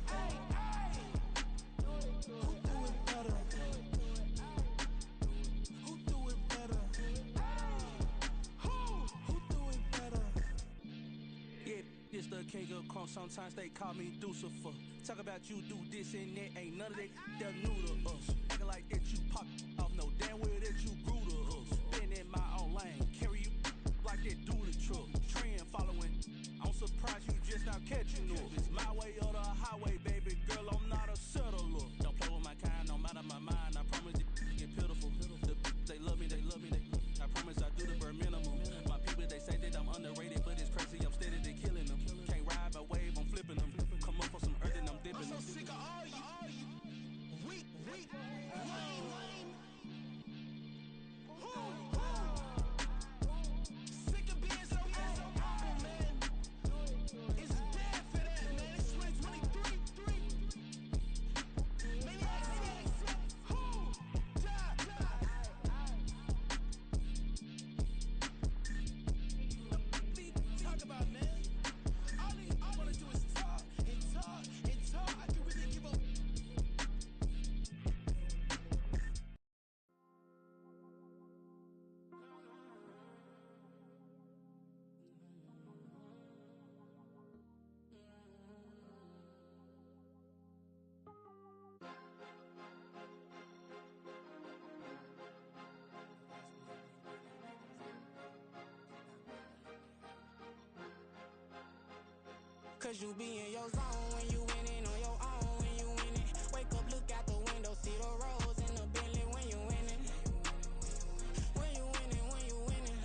Who do it better? Who do it better? Who do it better? Yeah, this the king of crunk. Sometimes they call me Lucifer. Talk about you do this and that. Ain't none of that new to us. Acting like that you pop off. No damn well that you grew to us. Been in my own lane. Carry you like that do the truck. Trend following. I'm surprised you just now catching up. It's my way or the highway, baby girl. I'm not a settler. Don't play with my kind, no matter my mind. I promise it get pitiful. They love me, they love me, I promise I do the bare minimum. My people, they say that I'm underrated, but it's crazy, I'm steady, they killing them. Can't ride my wave, I'm flipping them. Come up for some earth and I'm dipping them. I'm so sick of all you weak, lame. Sick of being so humble, man. It's dead for that, man. It's 2023. Maniacs. Talk about, man. All I wanna do is talk and talk and talk. I can really give up. Cause you be in your zone when you winning on your own when you winning. Wake up, look out the window, see the rose in the Bentley when you winning. When you winning, when you winning.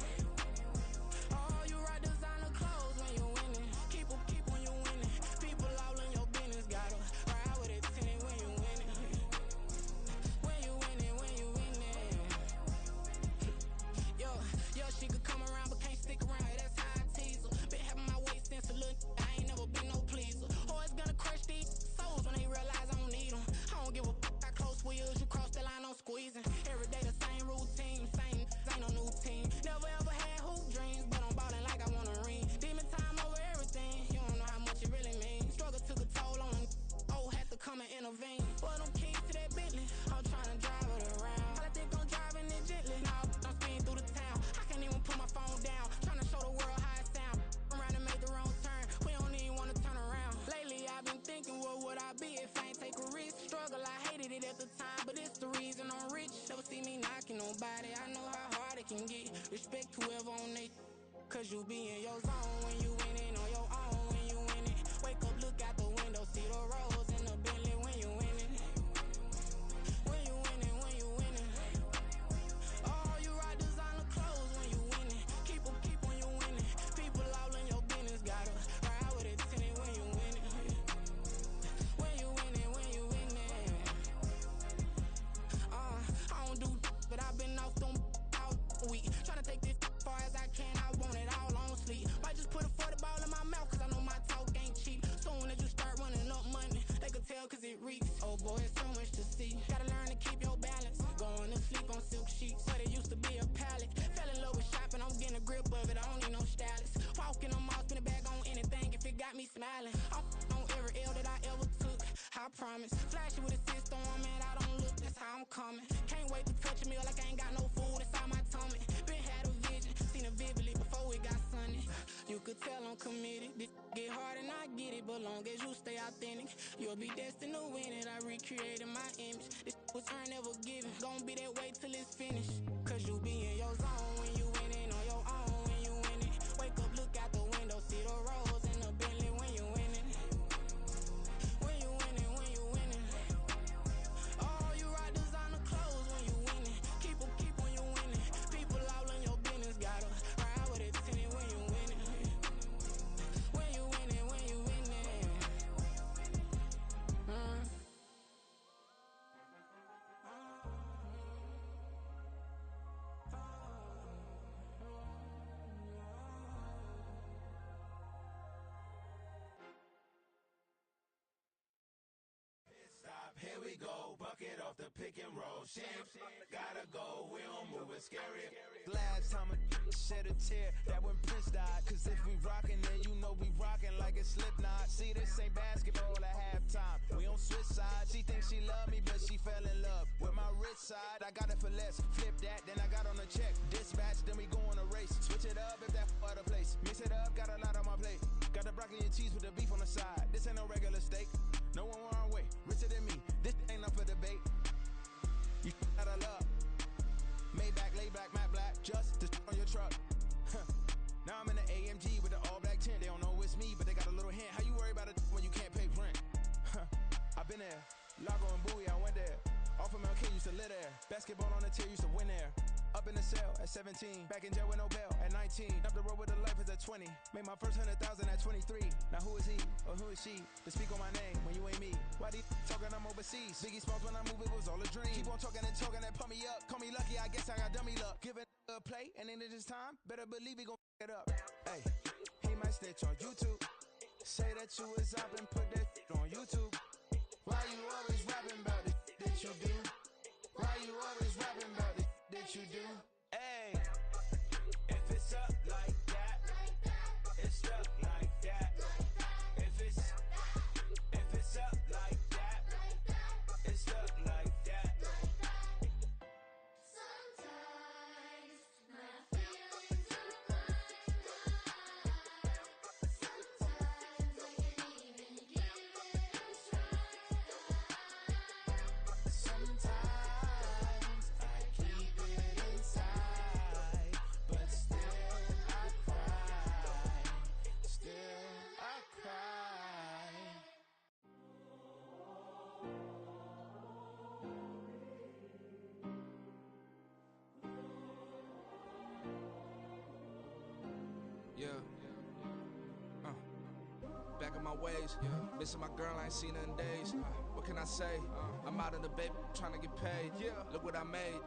Oh, you ride designer clothes when you winning. Keep when you winning. People all in your business, gotta ride with it tinted when you winning. When you winning, when you winning. Yo, she could come around but can't stick around. That's how I tease her. Been having my waist since a little. I ain't never been no pleaser. Always gonna crush these souls when they realize I don't need them. I don't give a how close we is. You cross the line, I'm squeezing. Every day the same routine, same ain't no new team. Never ever had hoop dreams, but I'm ballin' like I want a ring. Demon time over everything. You don't know how much it really means. Struggle took a toll on them. Oh, had to come and intervene. Well, them keys to that Bentley, I'm tryna drive it around. I think I'm driving it gently. Now I'm speeding through the town. I can't even put my phone down. Tryna show the world how it sound. Around and make the wrong turn. We don't even wanna turn around. Lately I've been thinking, what would I be if I ain't take a risk? Struggle, I hated it at the time, but it's the reason I'm rich. Never see me knocking nobody. I know how hard it can get. Respect whoever on they. Cause you be in your zone when you winning on your own when you winning. Wake up, look out the window, see the rose in the Bentley when you winning. When you winning, when you winning. Oh, you ride designer clothes when you winning. Keep when you winning. People all in your business, gotta ride with it tinted when you winning. When you winning, when you winning. I don't do but I've been off them all week. Tryna take this far as I can, I want it all on sleep. Might just put a 40 ball in my mouth, cause I know my talk ain't cheap. Soon as you start running up money, they could tell cause it reeks. Oh boy, it's so much to see. Gotta learn to keep your balance. Going to sleep on silk sheets, but it used to be a pallet. Fell in love with shopping, I'm getting a grip of it, I don't need no stylist. Walking them off, spin a bag on anything if it got me smiling. I'm on every L that I ever took, I promise. Flashing with a system, man, I don't look, that's how I'm coming. Can't wait to touch a meal like I ain't got no food inside my tummy. Been had a vision, seen it vividly before it got sunny. You could tell I'm committed. This get hard and I get it, but long as you stay authentic, you'll be destined to win it. I recreated my image. This was earned, never given. Gonna be that way till it's finished. Cause you be in your zone when you winning on your own when you winning. Wake up, look out the window, see the rose in the Bentley when you winning. When you winning, when you winning. Oh, you ride designer clothes when you winning. Keep when you winning. People all in your business, gotta ride with it tinted when you winning. When you winning, when you winning. off the pick and roll. Shit, gotta go, we don't move it scary. Last time a shed a tear, that when Prince died. Cause if we rockin', then you know we rockin' like a Slipknot. See, this ain't basketball at halftime. We on switch sides. She thinks she love me, but she fell in love with my rich side. I got it for less. Flip that, then I got on a check. Dispatch, then we go on a race. Switch it up if that other place. Mix it up, got a lot on my plate. Got the broccoli and cheese with the beef on the side. This ain't no regular steak. No one wrong way. Richer than me. This ain't up for debate. You out of love. Maybach, lay back, matte black. Just to on your truck. Now I'm in the AMG with the all black tint. They don't know it's me, but they got a little hint. How you worry about it when you can't pay rent? I've been there. Lago and Bowie, I went there. Off of MLK, used to live there. Basketball on the tier, used to win there. Up in the cell at 17. Back in jail with no bail at 19. Up the road with the life is at 20. Made my first 100,000 at 23. Now who is he or who is she to speak on my name when you ain't me? Why these talking I'm overseas? Biggie Smalls when I move, it was all a dream. Keep on talking and pump me up. Call me lucky, I guess I got dummy luck. Give it a play, and then this time, better believe he gon' it up. Hey, he might snitch on YouTube. Say that you was up and put that on YouTube. Why you always rapping about the that you do? Why you always rapping about the that you do? Hey, if it's up like that, it's stuck like that. If it's up like that, it's stuck like that. Sometimes my feelings are flying high. Sometimes I can't even give it a try. Sometimes I keep it inside, but still I cry. Still I cry. Yeah. Back in my ways, missing my girl, I ain't seen her in days. What can I say? I'm out in the baby, trying to get paid. Look what I made.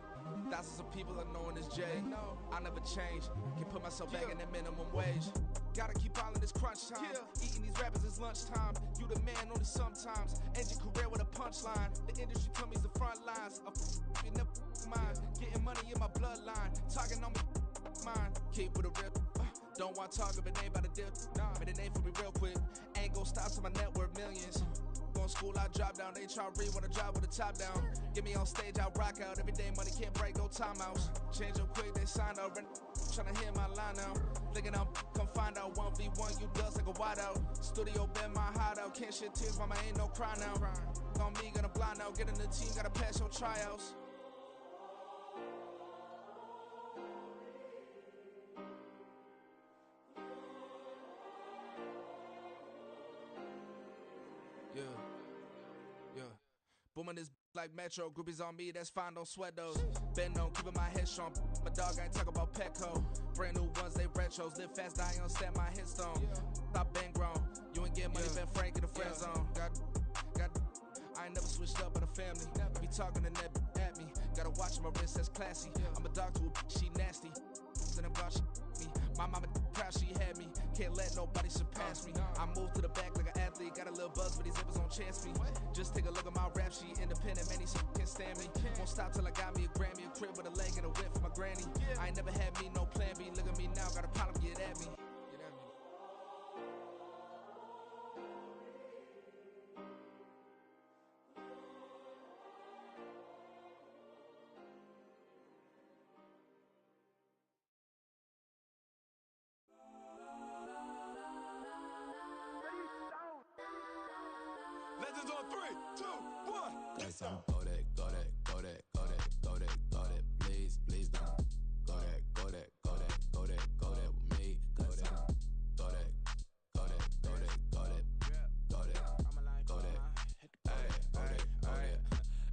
Thousands of people are knowing this Jay. I never change. Can put myself back in that minimum wage. Gotta keep all in this crunch time. Eating these rappers is lunchtime. You the man only sometimes. End your career with a punchline. The industry tell me it's the front lines. You never mind. Getting money in my bloodline. Talking on me, mine. Keep with a real. Don't want to talk if it ain't about a deal. Made a name for me real quick. Ain't gon' stop till my net worth millions. Going school, I drop down. They try to read when I drive with the top down. Get me on stage, I rock out. Every day money can't break, no timeouts. Change up quick, they sign up. Tryna hear my line now. Thinking I'm come find out 1v1, you dust like a wideout. Studio been my hideout. Can't shed tears, mama ain't no cry now. On me, gonna blind out. Get in the team, gotta pass your tryouts. Yeah. Booming this like Metro. Groupies on me, that's fine, don't sweat those. Been on, keeping my head strong. My dog ain't talk about Petco. Brand new ones, they retros. Live fast, die on set, my headstone. Stop been grown. You ain't get money, been frank in the friend zone. Got. I ain't never switched up on the family. Be talking to that at me. Gotta watch my wrist, that's classy. I'm a dog to a she nasty. Then I'm about me. My mama proud she had me. Can't let nobody surpass me. I moved to the back like an athlete. Got a little buzz, but these zippers don't chance me. Just take a look at my rap sheet. Independent, many can't stand me. Won't stop till I got me a Grammy, a crib with a leg and a whip for my granny. I ain't never had me no plan B. Look at me now, got a problem, get at me. Legends on 3, 2, 1. Let's go that, go that, go that, go that, go that, go that. Please, please don't. Go that, go that, go that, go that, go that with me. Go that, go that, go that, go that, go that, go that, go that.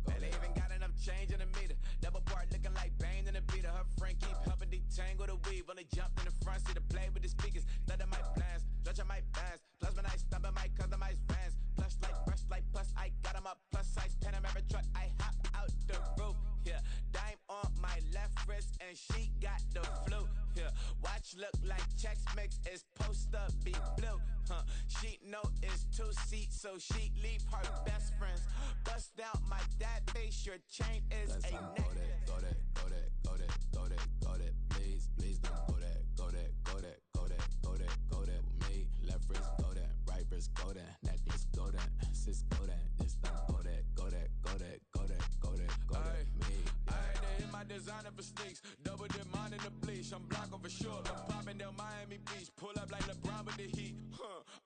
Man, they even got enough change in the meter. Double part looking like Bane in the beater. Her friend keep helping detangle the weave. Only jumped in the front seat to play with the speakers. Study my plans, stretch my bands. Plus when I stumble my customized vans. Plush like brush like plus I got 'em up. Plus size Panamera truck. I hop out the roof. Yeah, dime on my left wrist and she got the flu. Yeah, watch look like Chex Mix is post up be blue. She know it's 2 seats, so she leave her best friends. Bust out my dad face, your chain is a necklace. Go that, go that, go that, go that, go that, please, please don't go that, go that, go that, go that, go that, go that with me. Left wrist go that, right wrist go that, necklace go that, sis go that, this don't go that, go that, go that, go that, go that, go that, me. They hit my designer for sneaks, double dip mine in the bleach. I'm block over short, I'm popping down Miami Beach, pull up like LeBron with the heat.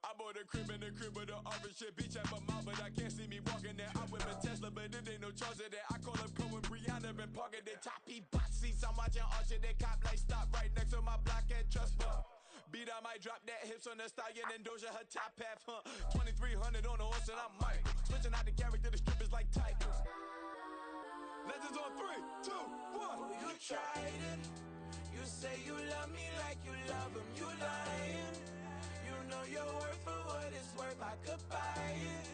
I bought a crib in the crib with the orange shit, beach at my mouth, but I can't see me walking there. I whip a Tesla, but it ain't no charge of that. I call up Cohen, Brianna, been parking the top box seats. I'm watching Archer, they cop like stop right next to my block at Trust Fund. Beat, I might drop that hips on the stallion and Doja her top half, 2300 on the horse and I'm Mike. Switching out the character, the strippers like titles. Legends on 3, 2, 1. Oh, you tried it. You say you love me like you love him. You lying. You know your worth for what it's worth. I could buy it.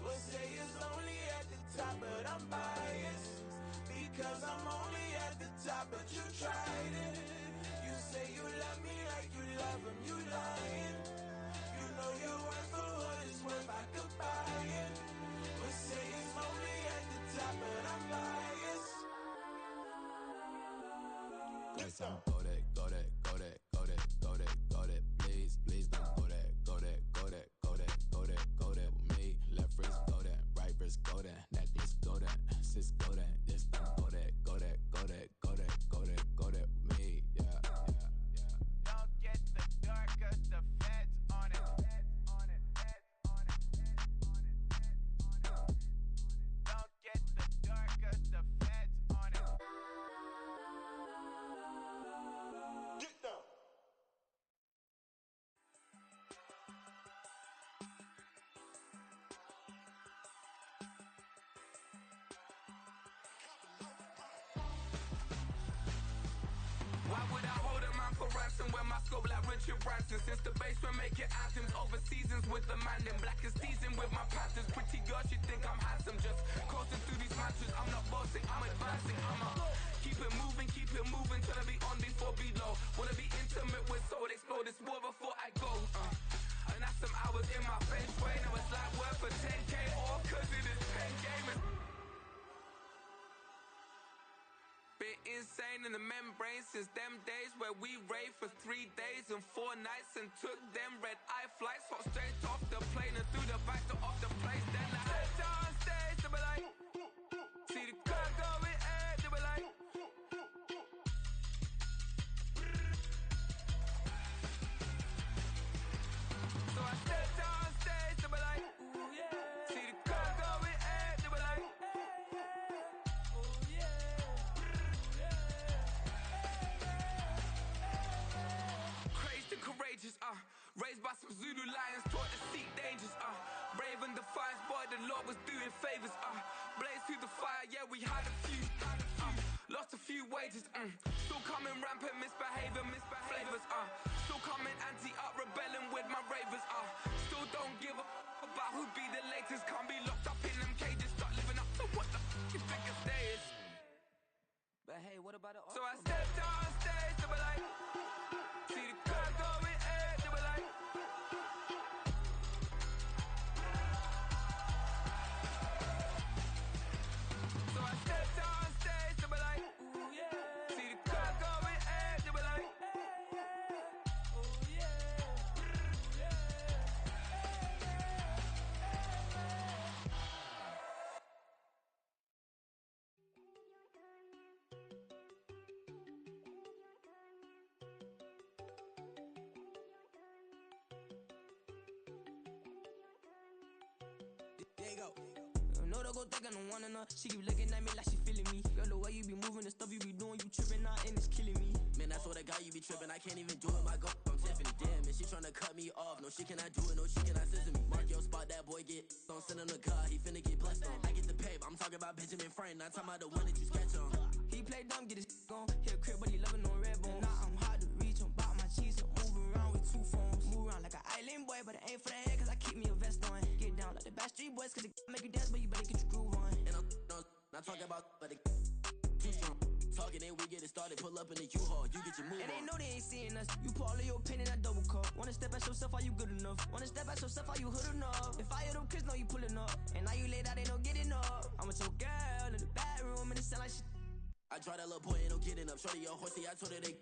We'll say it's only at the top, but I'm biased because I'm only at the top. But you tried it. You say you love me like you love him. You lying. You know your worth for what it's worth. I could buy it. We'll say it's only at the top, but I'm biased. Yes, I'm go that, go that, go that, go that, go that, go that, please, please don't go that, go that, go that, go that, go that, go that with me. Left wrist go that, right wrist go that, necklace go that, sis go that, this don't go that, go that, go that, go that, go that, go that with me. Yeah, yeah, yeah. Don't get the dark, cause the feds on it. Don't get the dark, cause the feds on it. Get down. Why would I hold a man for ransom when my scope like Richard Branson? Since the basement making anthems over seasons with the man in black is seasoned with my Panthers. Pretty girl, she think I'm handsome. Just coasting through these matches. I'm not bossing, I'm advancing. I'ma keep it moving till I be on before below. Wanna be intimate with soul, explode this war before I go. And that's some hours in my feng shui. Now it's like work for 10K or cause it is pen gaming. Been insane in the membrane since them days where we raved for 3 days and 4 nights and took them red eye flights, hot straight off the plane and through the back door of the place. Then I stepped on stage, they be like, see the crowd going air, they be like, so I stepped on stage, they be like, ooh yeah, see the crowd going air, they be like, ooh yeah. Crazed and courageous, raised by some Zulu lions, taught to seek dangers, brave and defiant, boy, the Lord was doing favors, blaze through the fire, yeah, we had a few, lost a few wages, still coming rampant, misbehaving, flavors, still coming anti-up, rebelling with my ravers, still don't give a about who be the latest, can't be locked up in them cages, start living up to what the you think a day is. But hey, what about the so I stepped on stage, they were like, see the crowd going air, they were like, so I stepped on stage, they were like, ooh yeah, see the crowd going air, they were like, ooh yeah, There you go. No, don't go think I don't wanna know. She keep looking at me like she feeling me. Girl, the way you be moving, the stuff you be doing, you tripping out and it's killing me. Man, that's what I got, you be tripping. I can't even do it, my go from Tiffany. Damn, and she tryna cut me off. No, she cannot do it, no, she cannot scissor me. Mark your spot, that boy get. Don't send him the car, he finna get blessed on. I get the pay, but I'm talking about Benjamin Franklin. Not talking about the one that you sketch on. He play dumb, get his gone. Hit a crib, but he loving on red bone. Nah, I'm hard to reach, I'm bout my cheese. I'm moving around with 2 phones. Move around like an island boy, but it ain't for the head, cause I keep me a vest on. Get down like the Backstreet Boys, cause it make you dance, but you better get your groove on. And I'm not talking about, but it too strong. Talking, then we get it started. Pull up in the U-Haul, you get your move and they on. know they ain't seeing us. You pull all of your pen in that double cup. Wanna step at yourself, are you good enough? Wanna step at yourself, are you I draw that little boy, ain't no getting up. Shorty, your horsey, I told her they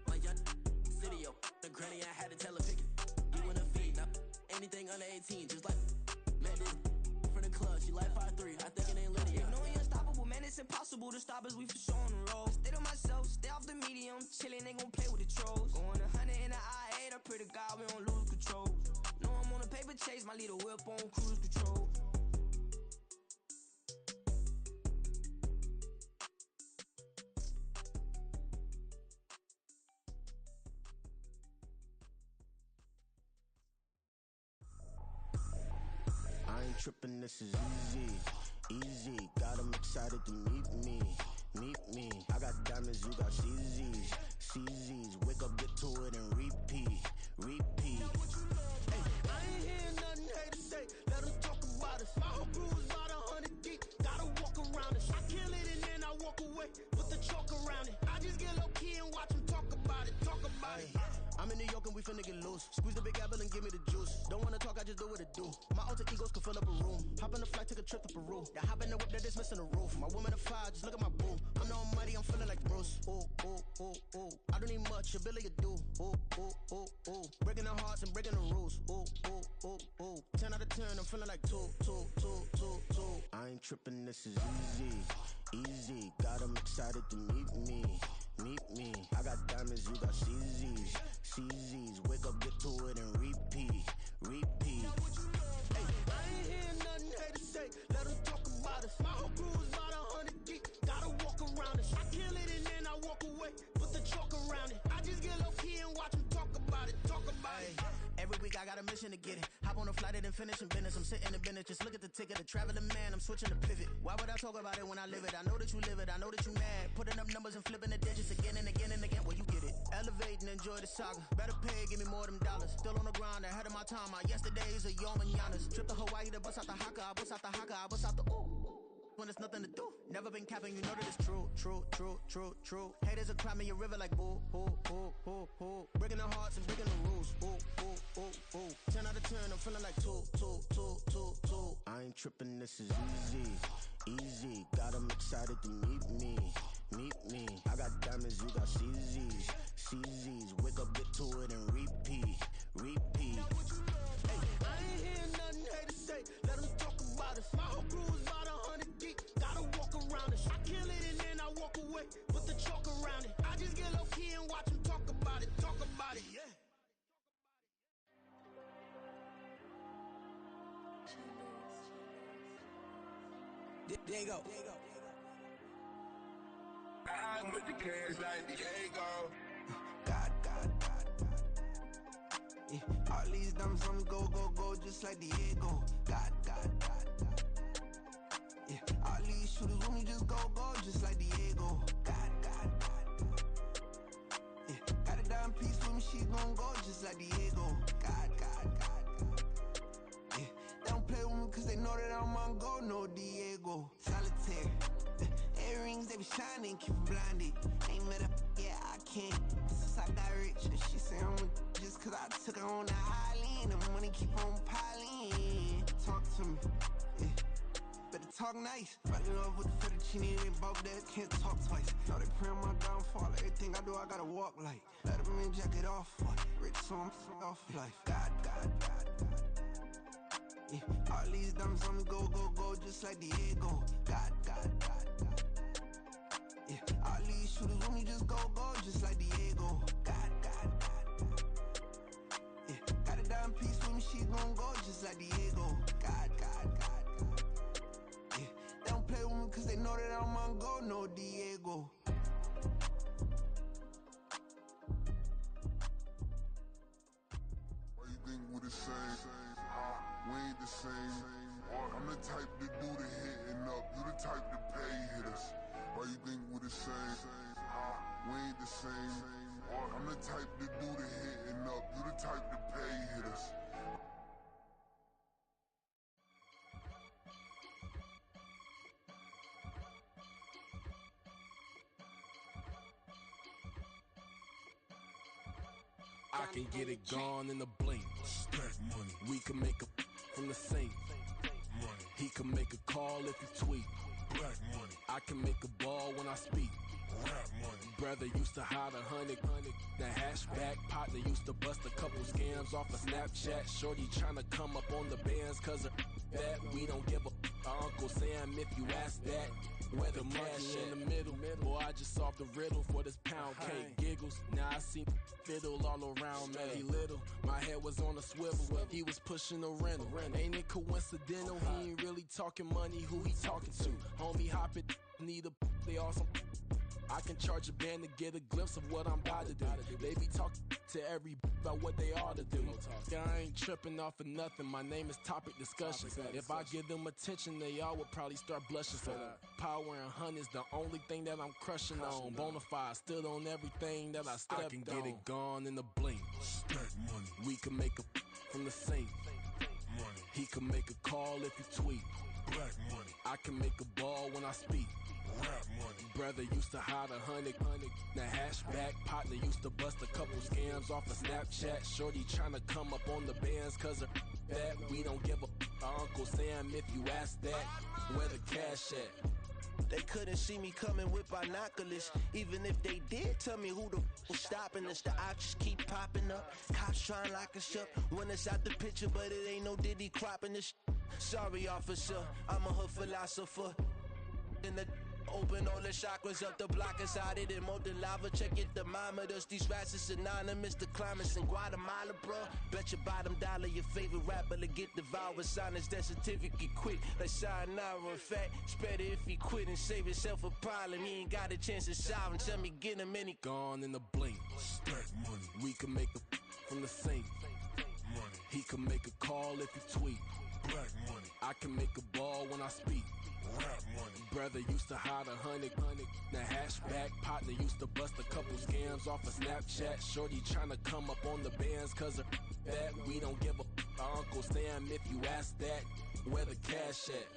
like young city, yo. The granny, I had to tell her pick it. You in a feed, now anything under 18, just like met this from the club. She like 5'3", I think it ain't Lydia. No, we unstoppable, man, it's impossible to stop us. We for sure on the road. Stay to myself, stay off the medium. Chillin', they gon' play with the trolls. Going 100 in the I-8, I pray to God we don't lose control. No, I'm on a paper chase, my little whip on cruise control. I ain't trippin', this is easy, easy. Got 'em excited to meet me, meet me. I got diamonds, you got CZs, CZs. Wake up, get to it and repeat, repeat. Hey, I ain't hearing nothing haters say. Let them talk about us. My whole crew is about 100 deep. Gotta walk around it. I kill it and then I walk away. Put the chalk around it. I just get low key and watch them talk about it. Talk about it. I'm in New York and we finna get loose. Squeeze the big apple and give me the juice. Don't wanna talk, I just do what it do. My alter egos can fill up a room. Hop on the flight, take a trip to Peru. That hop in the whip that is missing the roof. My woman a fire, just look at my boo. I'm no money, I'm feeling like Bruce. Ooh, ooh, ooh, ooh. I don't need much, ability to do. Ooh, ooh, ooh, ooh. Breaking the hearts and breaking the rules. Ooh, ooh, ooh, ooh. 10 out of 10, I'm feeling like 2, 2, 2, 2, 2. I ain't tripping, this is easy, easy. Got 'em excited to meet me, meet me. I got diamonds, you got CZs, CZs. Wake up, get to it and repeat, repeat. Hey, I ain't hearing nothing haters say. Let them talk about us. My whole crew is about 100 deep. Gotta walk around it. I kill it and then I walk away. Put the chalk around it. I just get low key and watch them talk about it. Talk about it. Every week I got a mission to get it. Hop on a flight and then finish in business. I'm sitting in business, just look at the ticket. A traveling man, I'm switching to pivot. Why would I talk about it when I live it? I know that you live it, I know that you mad. Putting up numbers and flipping the digits again and again and again. Well, you get it. Elevate and enjoy the saga. Better pay, give me more than dollars. Still on the grind, ahead of my time. My yesterdays are your mananas. Trip to Hawaii to bust out the haka. I bust out the haka, I bust out the ooh. When there's nothing to do. Never been capping, you know that it's true, true, true, true, true. Haters are crying me a river like boo, boo, boo, boo, boo. Breaking the hearts and breaking the rules. Ooh, ooh, ooh, ooh. 10 out of 10, I'm feeling like 2, 2, 2, 2, 2. I ain't tripping, this is easy, easy. Got 'em excited to meet me, meet me. I got diamonds, you got CZs, CZs. Wake up, get to it and repeat, repeat. Hey, I ain't hearing nothing haters say. Let them talk about us. My whole crew is about 100 deep. Gotta walk around it. I kill it and then I walk away. Put the chalk around it. I just get low key and watch them talk about it. Talk about it, yeah. Diego. I'm with the cash like Diego. God. Yeah. All these dumps on me go, just like Diego. God. Yeah. All these shooters when we just go, just like Diego. God. Yeah. Got a dime piece with me, she gon' go just like Diego. God. Yeah. They don't play with me cause they know that I'm on go, no Diego. Solitaire. Earrings, they be shining, keep blinded. Ain't met up, yeah, I can't. Since I got rich, and she say I'm a just cause I took her on the island. The money keep on piling. Talk to me, yeah. Better talk nice. Running up with the fettuccine, they both that can't talk twice. Know they pray on my downfall. Everything I do, I gotta walk like. Let them in, jacket off. Rich, so I'm off life. God. Yeah. All these dumps on me go, just like Diego. God. Yeah. All these shooters when we just go, just like Diego. God. Yeah. Got a dime piece with me, she gon' go just like Diego. God. Yeah. They don't play with me cause they know that I'm on go, no Diego. Why you think we the same? We ain't the same. I'm the type to do the hitting up. You the type to pay hitters. Why you think we the same? We ain't the same. I'm the type to do the hitting up. You the type to pay hitters. I can get it gone in a blink. Stack money. We can make a from the sink. Money. He can make a call if he tweet. Black money. I can make a ball when I speak. Rap money. Brother used to hide 100. The hatchback partner used to bust a couple scams off of Snapchat. Shorty tryna come up on the bands cause of that. We don't give a Uncle Sam if you ask that. Where the monkey in the middle. Boy, I just solved the riddle for this pound cake. Giggles, now I see fiddle all around me. Little, my head was on a swivel. He was pushing a rental. Ain't it coincidental? He ain't really talking money. Who he talking to? Homie hopping, need a they awesome. I can charge a band to get a glimpse of what I'm about to do. They be talking to every about what they ought to do. I ain't tripping off of nothing. My name is topic discussion. If I give them attention, they all would probably start blushing. So power and hunt is the only thing that I'm crushing on. Bonafide stood on everything that I stepped on. I can get it gone in a blink. Stack money. We can make a from the sink. Money. He can make a call if he tweet. Black money. I can make a ball when I speak. Rap money. Brother used to hide 100. The hatchback partner used to bust a couple scams off of Snapchat. Shorty tryna come up on the bands cause of that. We don't give a Uncle Sam if you ask that. Where the cash at? They couldn't see me coming with binoculars. Even if they did, tell me who the was stopping us. The options keep popping up. Cops trying to lock us up. When it's out the picture, but it ain't no Diddy cropping this. Sorry, officer, I'm a hood philosopher. In the open all the chakras up the block inside it and molten lava. Check your thermometers. These rats is synonymous to climates in Guatemala, bro. Bet your bottom dollar your favorite rapper to get devoured. Sign his death certificate quick. Like sayonara. In fact, it's better if he quit and save himself a problem. He ain't got a chance to solve him. Tell me get him any gone in a blink. Stack money. We can make a from the sink. Money. He can make a call if he tweet. Black money. I can make a ball when I speak. Rap money. Brother used to hide 100. The hatchback partner used to bust a couple scams off of Snapchat. Shorty tryna come up on the bands cause of that. We don't give a Uncle Sam if you ask that. Where the cash at?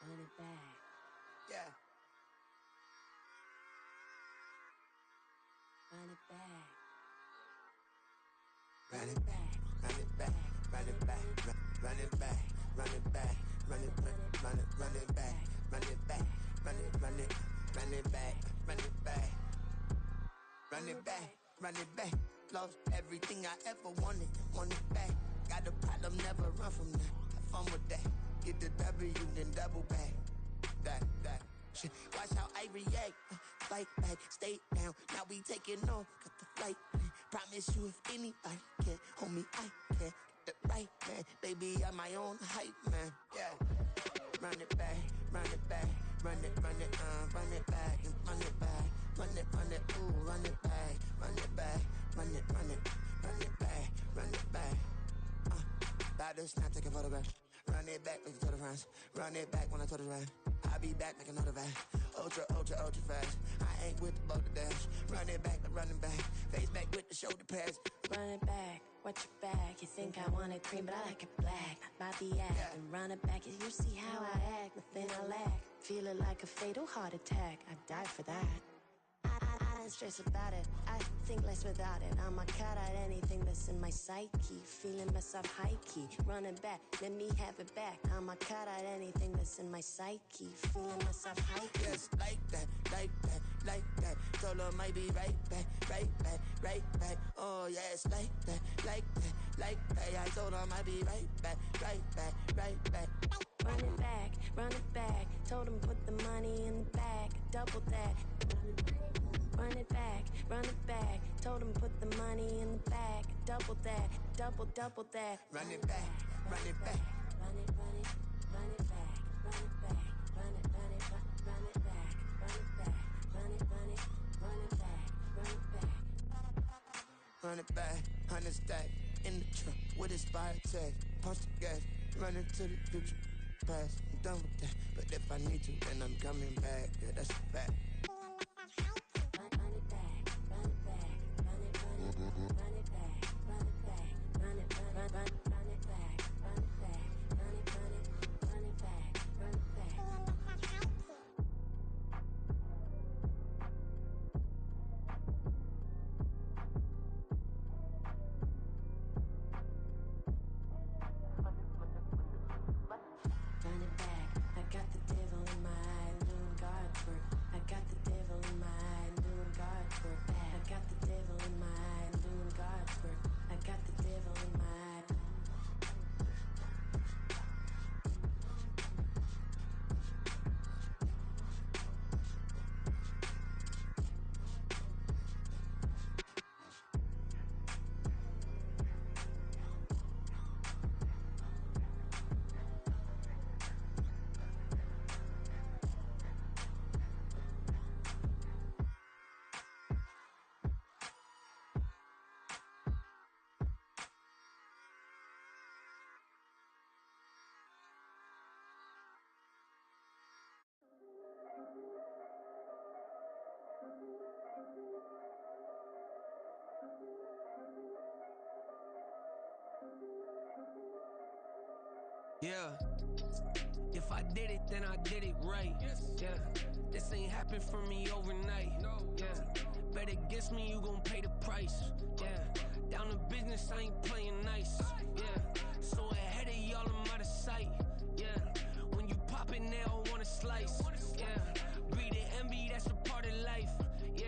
Run it back. Yeah. Run it back. Run it back, run it back, run it back, run it back, run it back, run it back, run it back, run it back, run it back, run it back, run it back, run it back. Lost everything I ever wanted it back. Got a problem, never run from that. Have fun with that. Get the W, then double back. That shit. Watch how I react. Fight back, stay down. Now we taking off, got the flight. Promise you if anybody can, homie, I can. Get the right man, baby, I'm my own hype man. Yeah. Run it back, run it back, run it back, and run it back, ooh, run it back, run it back, run it back, run it back. About to snap, take a photograph. Run it back, make it to the friends. Run it back when I told it right. I'll be back, make another back. Ultra fast. I ain't with the boat to dash. Run it back, I'm running back. Face back with the shoulder pads. Run it back, watch your back. You think I want it cream, but I like it black. Bobby act and run it back. You see how I act, nothing I lack. Feel it like a fatal heart attack. I die for that. I don't stress about it. I think less without it. I'ma cut out anything that's in my psyche. Feeling myself high key. Running back, let me have it back. I'ma cut out anything that's in my psyche. Feeling myself high key. Yes, like that, like that, like that. Told her I might be right back, right back, right back. Oh yes, like that, like that, like that. I told her I might be right back, right back, right back. Run it back, run it back. Told him put the money in the bag. Double that. Run it back, run it back. Told him put the money in the bag. Double that, double that. Run it back, run it back. Run it, run it, run it back, run it back, run it, run it, run it back, run it back, run it, run it, run it back, run it back. Run it back, 100 stack in the truck with expired tag. Punch the gas, run into the future. Past, I'm done with that. But if I need to, then I'm coming back. Yeah, that's a fact. Run it back, run it back, run it, run it, run it back, run it back, run it, run it back, run it back, run it, run it, run it back, run it back. Yeah. If I did it, then I did it right. Yeah. This ain't happened for me overnight. Yeah. Bet against me, you gon' pay the price. Yeah. Down to business, I ain't playing nice. Yeah. So ahead of y'all, I'm out of sight. Yeah. When you pop it, they all wanna slice. Yeah. Greed and envy, that's a part of life. Yeah.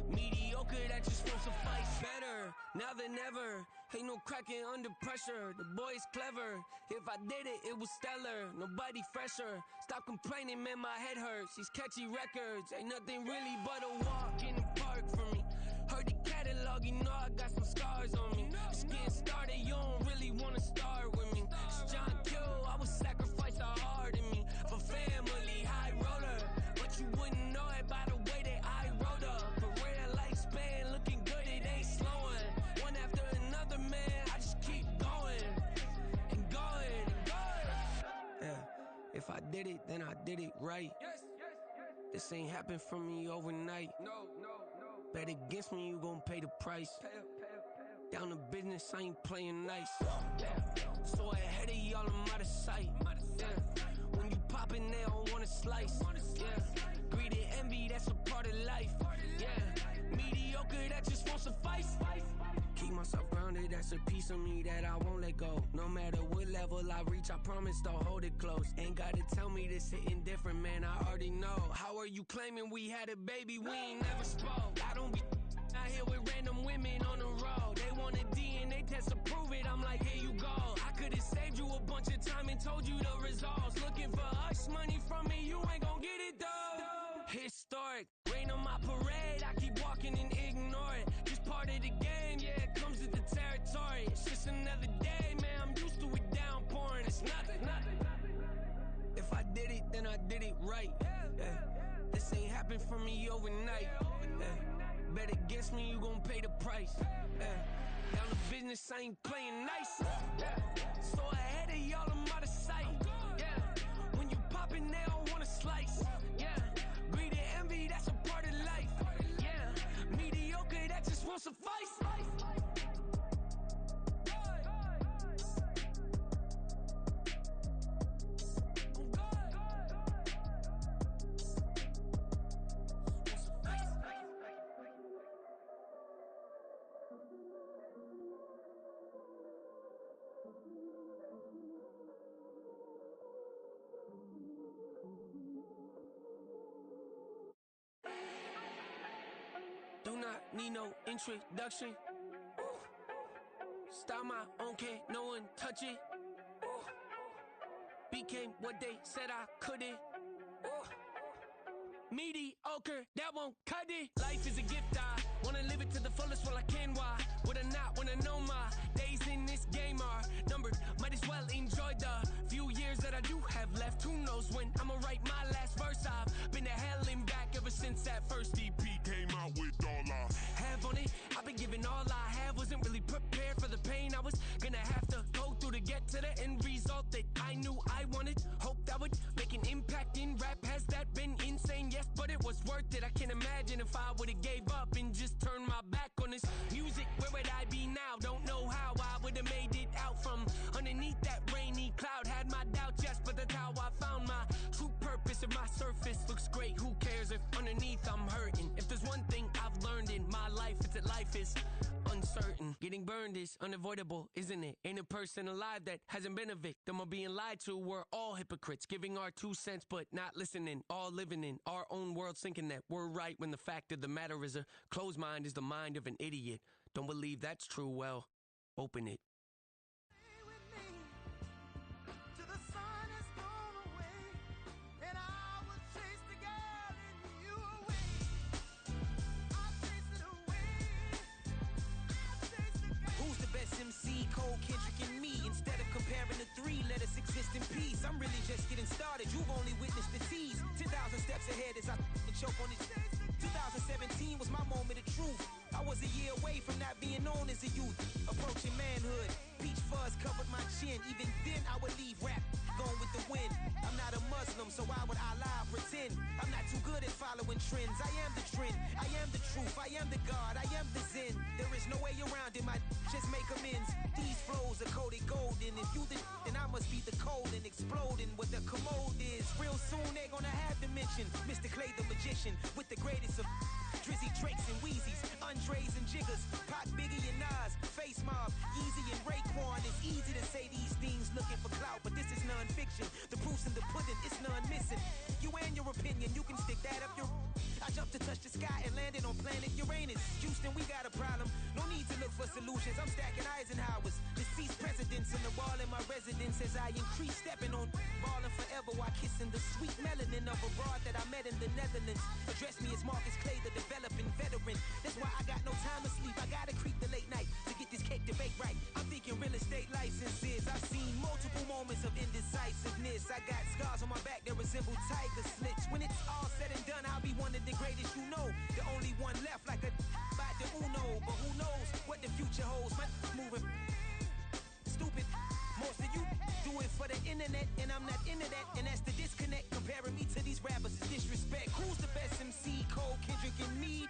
Mediocre, that just won't suffice. Better now than ever. Ain't no cracking under pressure. The boy's clever. If I did it, it was stellar. Nobody fresher. Stop complaining, man, my head hurts. These catchy records ain't nothing really but a walk in the park for me. Heard the catalog, you know I got some scars on me. Just getting started, you don't really wanna start with me. It's John Q, I would sacrifice a heart in me for family, high roller. But you wouldn't know it by the way that I wrote up. For real lifespan, looking good, it ain't slowing. One after another, man, I just keep going and going and going. Yeah, if I did it, then I did it right. This ain't happened for me overnight. Bet against me, you gon' pay the price. Down to business, I ain't playing nice. Yeah. So ahead of y'all, I'm out of sight. Yeah. When you poppin', they don't wanna slice. Yeah. Greed and envy, that's a part of life. Yeah. Mediocre, that just won't suffice. Keep myself grounded, that's a piece of me that I won't let go. No matter what level I reach, I promise to hold it close. Ain't gotta tell me this hitting different, man, I already know. How are you claiming we had a baby, we ain't never spoke? I don't be out here with random women on the road. They want a DNA test to prove it, I'm like, here you go. I could've saved you a bunch of time and told you the results. Looking for hush money from me, you ain't gon' get it though. Historic, rain on my parade, I keep walking and ignore it. Just part of the game, yeah, it comes with the territory. It's just another day, man, I'm used to it downpouring. It's nothing. If I did it, then I did it right. Yeah. This ain't happened for me overnight. Yeah. Bet against me, you gon' pay the price. Yeah. Down to business, I ain't playing nice. Yeah. So ahead of y'all, I'm out of sight. Yeah. When you poppin', they don't wanna slice. Yeah. Greed and envy, that's a part of life. Yeah. Mediocre, that just won't suffice. Do not need no introduction. Ooh. Start my own, can't no one touch it. Ooh. Became what they said I couldn't. Ooh. Mediocre, that won't cut it. Life is a gift, I wanna live it to the fullest while I can. Why would I not wanna know my days in this game are numbered? Might as well enjoy the few years that I do have left. Who knows when I'ma write my last verse? I've been to hell and back ever since that first EP came out with all I have on it. I've been giving all I have, wasn't really prepared for the pain I was gonna have to go through to get to the end result that I knew I wanted. Hope that would make an impact in rap. Has that been insane? Yes, but it was worth it. I can't imagine if I would've gave up and just turned my back on this music. Where would I be now? Don't know how I would've made it out from underneath that rainy cloud. Had my doubts, yes, but that's how I found my true purpose. If my surface looks great, who cares if underneath I'm hurting? If there's one thing I've learned in my life, it's that life is uncertain. Getting burned is unavoidable, isn't it? Ain't a person alive that hasn't been a victim of being lied to. We're all hypocrites, giving our 2 cents but not listening. All living in our own world, thinking that we're right when the fact of the matter is a closed mind is the mind of an idiot. Don't believe that's true? Well, open it. MC, Cole, Kendrick, and me. Instead of comparing the three, let us exist in peace. I'm really just getting started. You've only witnessed the tease. 10,000 steps ahead as I choke on it. 2017 was my moment of truth. I was a year away from not being known as a youth. Approaching manhood. Peach fuzz covered my chin. Even then I would leave rap going with the wind. I'm not a Muslim, so why would Allah pretend? I'm not too good at following trends. I am the trend. I am the truth. I am the God. I am the Zen. There is no exploding what the commode is. Real soon they gonna have to mention Mr. Clay the Magician with the greatest of Drizzy, Drakes, and Wheezies, Andres and Jiggers, Pac, Biggie, and Nas, Face Mob, Easy, and Raekwon. It's easy to say these things looking for clout, but this is non-fiction. The proof's in the pudding, it's none missing. You and your opinion, you can stick that up your... I jumped to touch the sky and landed on planet Uranus. Houston, we got a problem. No need to look for solutions. I'm stacking Eisenhowers. Deceased presidents in the wall in my residence as I increase stepping on ballin' forever while kissing the sweet melanin of a broad that I met in the Netherlands. Address me as Marcus Clay, the developing veteran. That's why I got no time to sleep. I gotta creep the late night to get this cake to bake right. I'm thinking real estate licenses. I've seen multiple moments of indecisiveness. I got scars on my back that resemble tiger slits. When it's all said and done, I'll be one of the greatest you know. The only one left like a by the Uno. But who knows what the future holds. My moving stupid. Most of you do it for the internet, and I'm not into that. And that's the disconnect. Comparing me to these rappers is disrespect. Who's the best MC? Cole, Kendrick, and me?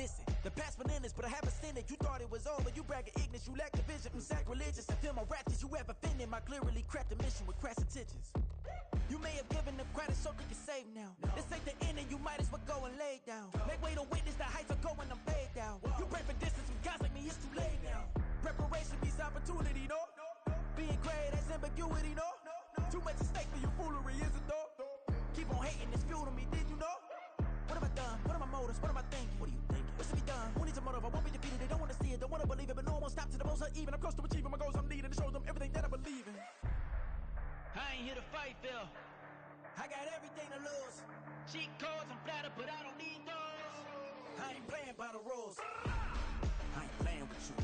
Listen, the past bananas, but I haven't seen it. You thought it was over, you bragging ignorance, you lack the vision. I'm sacrilegious, I feel my ratchets, you ever offended. My clearly craft a mission with crass intentions. You may have given them credit so they can save now. This ain't the end and you might as well go and lay down. Make way to witness the heights are going, I'm paid down. You pray for distance with guys like me, it's too late now. Preparation beats opportunity, no? Being great, that's ambiguity, no? Too much at stake for your foolery, is it though? Keep on hating, it's fuel to me, did you know? What have I done? What are my motives? What am I thinking? What are you thinking? What's to be done? Who needs a motive? I won't be defeated. They don't want to see it, don't want to believe it, but no one won't stop to the most uneven. I'm close to achieving my goals. I'm needing to show them everything that I believe in. I ain't here to fight, Phil. I got everything to lose. Cheat codes, I'm flattered, but I don't need those. I ain't playing by the rules. I ain't playing with you.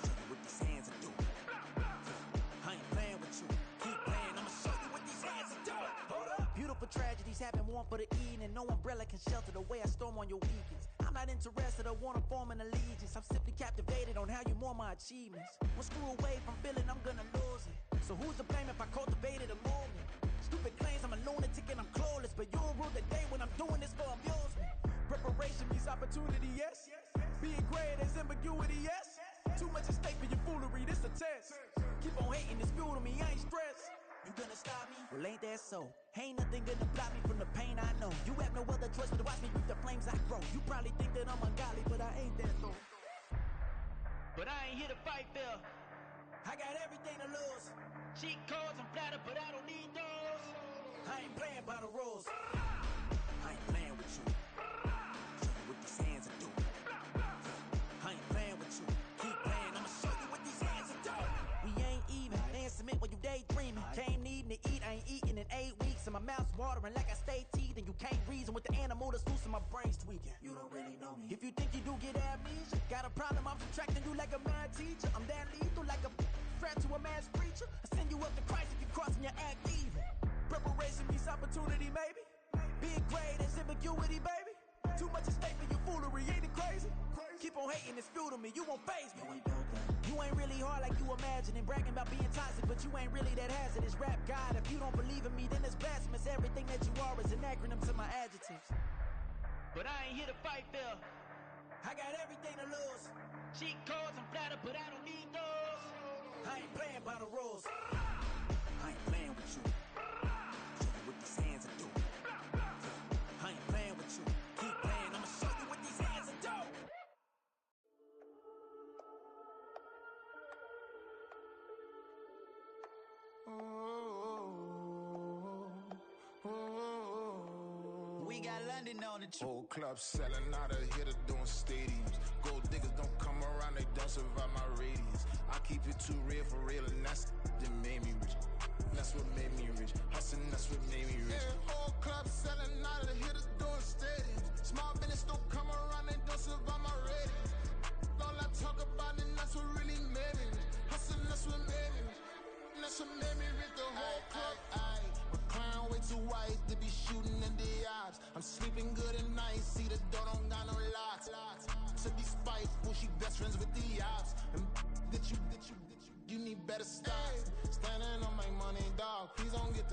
Show you what these hands are doing. I ain't playing with you. Keep playing, I'ma show you what these hands are doing. Hold up. Beautiful tragedies happen, one for the eating, and no umbrella can shelter the way I storm on your weekends. I'm not interested or wanna form an allegiance. I'm simply captivated on how you more my achievements. One screw away from feeling I'm gonna lose it. So who's to blame if I cultivated a movement? Stupid claims I'm a lunatic and I'm clueless, but you'll rule the day when I'm doing this for amusement. Preparation means opportunity, yes. Being great as ambiguity, yes. Too much at stake for your foolery, this a test. Keep on hating, it's fuel to me, I ain't stressed. You gonna stop me? Well, ain't that so? Ain't nothing gonna block me from the pain I know. You have no other choice but to watch me reap the flames I grow. You probably think that I'm ungodly, but I ain't that though. But I ain't here to fight fair. I got everything to lose. Cheat codes and flatter, but I don't need those. I ain't playing by the rules. I ain't playing with you. Show you what these hands are doing. I ain't playing with you. Keep playing, I'ma show you what these hands are doing. We ain't even. Dance submit when you daydreaming. Came needing to eat, I ain't eating in 8 weeks. And my mouth's watering like I stay teeth. And you can't reason with the animal that's loose and my brain's tweaking. You don't really know me. If you think you do get amnesia, got a problem, I'm subtracting you like a mad teacher. I'm that lethal like a threat to a mass preacher. I send you up to Christ if you crossing your act evil. Preparation means opportunity, maybe. Being great is ambiguity, baby. Too much at stake for your foolery, ain't it crazy? Keep on hating, it's fuel to me, you won't faze me. You ain't really hard like you imagine and bragging about being toxic, but you ain't really that hazardous. Rap God, if you don't believe in me, then it's blasphemous. Everything that you are is an acronym to my adjectives. But I ain't here to fight fair. I got everything to lose. Cheat codes and flatter, but I don't need those. I ain't playing by the rules. I ain't playing with you. Show you what these hands are doing. I ain't playing with you. Keep playing, I'ma show you what these hands are doing. We got London on the Whole club selling out of hitter doing stadiums. Gold diggers don't come around, they don't survive my radius. I keep it too real for real, and that's that made me rich. That's what made me rich. Hustling, that's what made me rich. Yeah, whole club selling out of hitters doing stadiums. Small business don't come around, they don't survive my radius. All I talk about, and that's what really made me rich. Hustling, that's what made me rich. That's what made me rich. The whole club. My crown way too white to be shooting in the odds. I'm sleeping good at night, see the door don't got no locks. To be spiteful, she best friends with the ops. And you need better stocks. Standing on my money, dog. Please don't get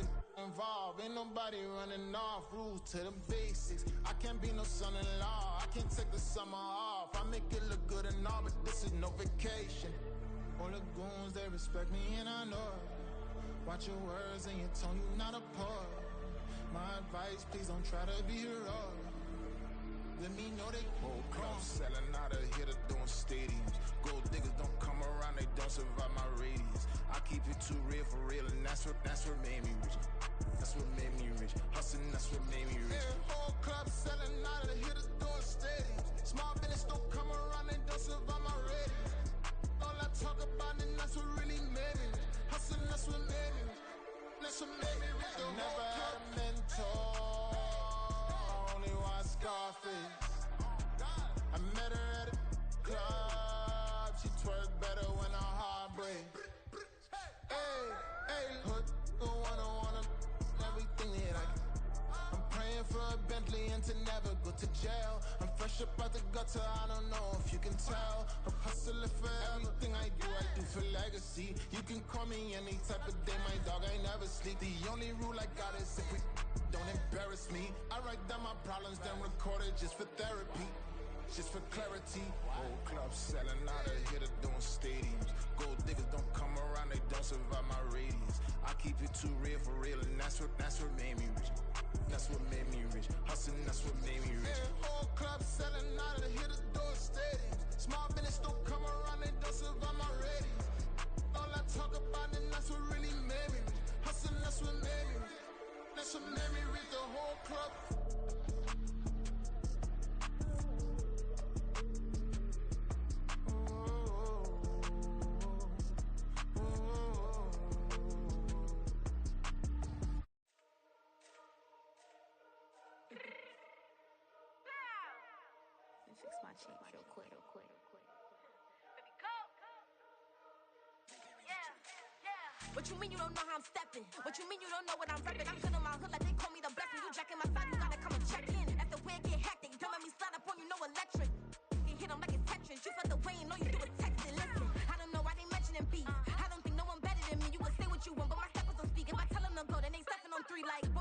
involved. Ain't nobody running off. Rules to the basics. I can't be no son-in-law. I can't take the summer off. I make it look good and all, but this is no vacation. All the goons, they respect me and I know it. Watch your words and your tone, you not a poet. My advice, please don't try to be heroic. Let me know they whole club selling out of hitter doing stadiums. Gold diggers don't come around, they don't survive my radius. I keep it too real for real, and that's what made me rich. That's what made me rich. Hustling, that's what made me rich. Yeah, whole club selling out of hitters doing stadiums. Small business don't come around, they don't survive my radius. All I talk about, and that's what really made me rich. Hustling, that's what made me rich. That's what made me rich. I never had a mentor. Only one Scarface. I met her at a club. She twerk better when her heart breaks. Hey, hood, wanna everything that I can. I'm praying for a Bentley and to never go to jail. I'm fresh up out the gutter, I don't know if you can tell. I'm hustling for everything I do for legacy. You can call me any type of day, my dog, I never sleep. The only rule I got is if we don't embarrass me. I write down my problems, then record it just for therapy. Just for clarity. Whole club selling out of hitter doing stadiums. Gold diggers don't come around, they don't survive my radius. I keep it too real for real, and that's what made me rich. That's what made me rich. Hustling, that's what made me rich. Yeah, whole club selling out of hitters doing stadiums. Small business don't come around, they don't survive my radius. All I talk about, and that's what really made me rich. Hustling, that's what made me rich. That's what made me rich. The whole club. Fix my cheek real quick. What you mean you don't know how I'm stepping? What you mean you don't know what I'm repping? I'm feeling my hood like they call me the blessing. You jacking my side, you gotta come and check in. After where it get hectic, don't make me slide up on you, no election.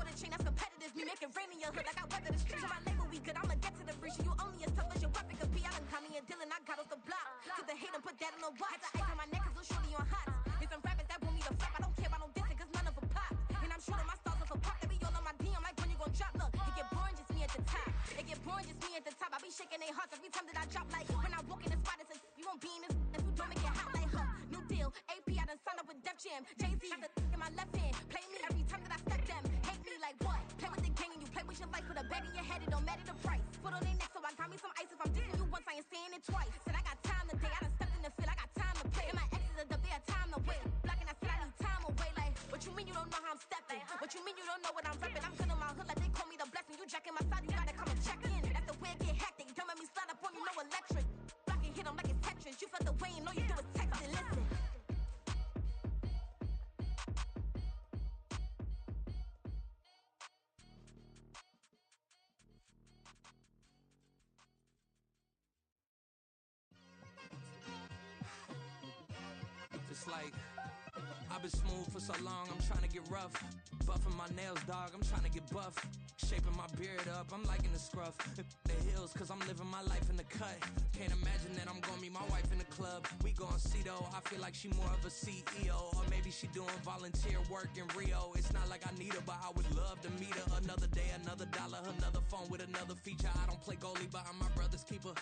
the chain that's competitive. Me make it rain in your hood like I weather the street. So my label we good, I'ma get to the breach. You only as tough as your weapon could be. I done caught me a Dylan, I got off the block. To the hate and put that on the watch. Had the ice on my neck cause little shorty on hot. There's some rappers that want me to flop. I don't care about no dissing cause none of them pop. And I'm shooting my stars off a pop. They be all on my DM like when you gon' drop. Look, it get boring just me at the top. It get boring just me at the top. I be shaking their hearts every time that I drop. Like when I walk in the spot, it says you won't be in this if you don't make it hot like her. New deal, AP, I done signed up with Def Jam. Jay-Z got the in my left hand. Play me every time that I step them. Hate me like what? Play with the gang and you play with your life. Put a bag in your head, it don't matter the price. Foot on their neck, so I got me some ice. If I'm dissing you once, I ain't saying it twice. Said I got time today, I done stepped in the field, I got time to play. And my exes are up there, time to wait. Black and I said I need time away. Like, what you mean you don't know how I'm stepping? What you mean you don't know what I'm repping? I'm good in my hood like they call me the blessing. You jacking my side, you gotta come and check in. That's the way it get hectic. Don't make me slide up on you, no electric. Block and hit them like it's Tetris. You felt the way and all you do is text and listen. It's like I've been smooth for so long, I'm trying to get rough. Buffing my nails, dog, I'm trying to get buff. Shaping my beard up, I'm liking the scruff. The hills, cause I'm living my life in the cut. Can't imagine that I'm gonna meet my wife in the club. We gon' see though, I feel like she more of a CEO. Or maybe she doing volunteer work in Rio. It's not like I need her, but I would love to meet her. Another day, another dollar, another phone with another feature. I don't play goalie, but I'm my brother's keeper.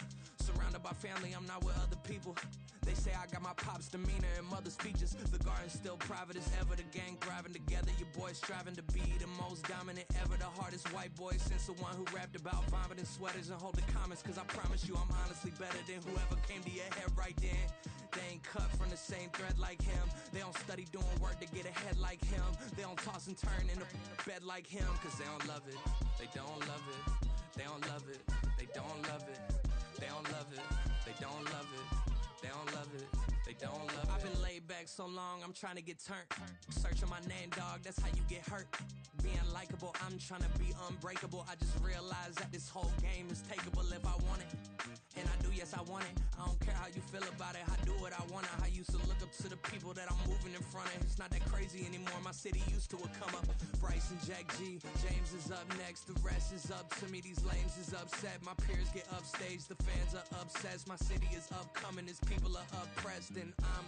Surrounded by family, I'm not with other people. They say I got my pop's demeanor and mother's features. The garden's still private as ever. The gang thriving together. Your boys striving to be the most dominant ever. The hardest white boy since the one who rapped about vomiting sweaters and holding comments. Cause I promise you I'm honestly better than whoever came to your head right then. They ain't cut from the same thread like him. They don't study doing work to get ahead like him. They don't toss and turn in the bed like him. Cause they don't love it. They don't love it. They don't love it. They don't love it. They don't love it. They don't love it. They don't love it, they don't love it. I've been laid back so long, I'm trying to get turned. Searching my name, dog, that's how you get hurt. Being likable, I'm trying to be unbreakable. I just realized that this whole game is takeable if I want it. And I do, yes, I want it. I don't care how you feel about it, I do what I want it. I used to look up to the people that I'm moving in front of. It's not that crazy anymore, my city used to a come up. Bryce and Jack G, James is up next. The rest is up to me, these lames is upset. My peers get upstage, the fans are obsessed. My city is upcoming, its people are oppressed. And I'm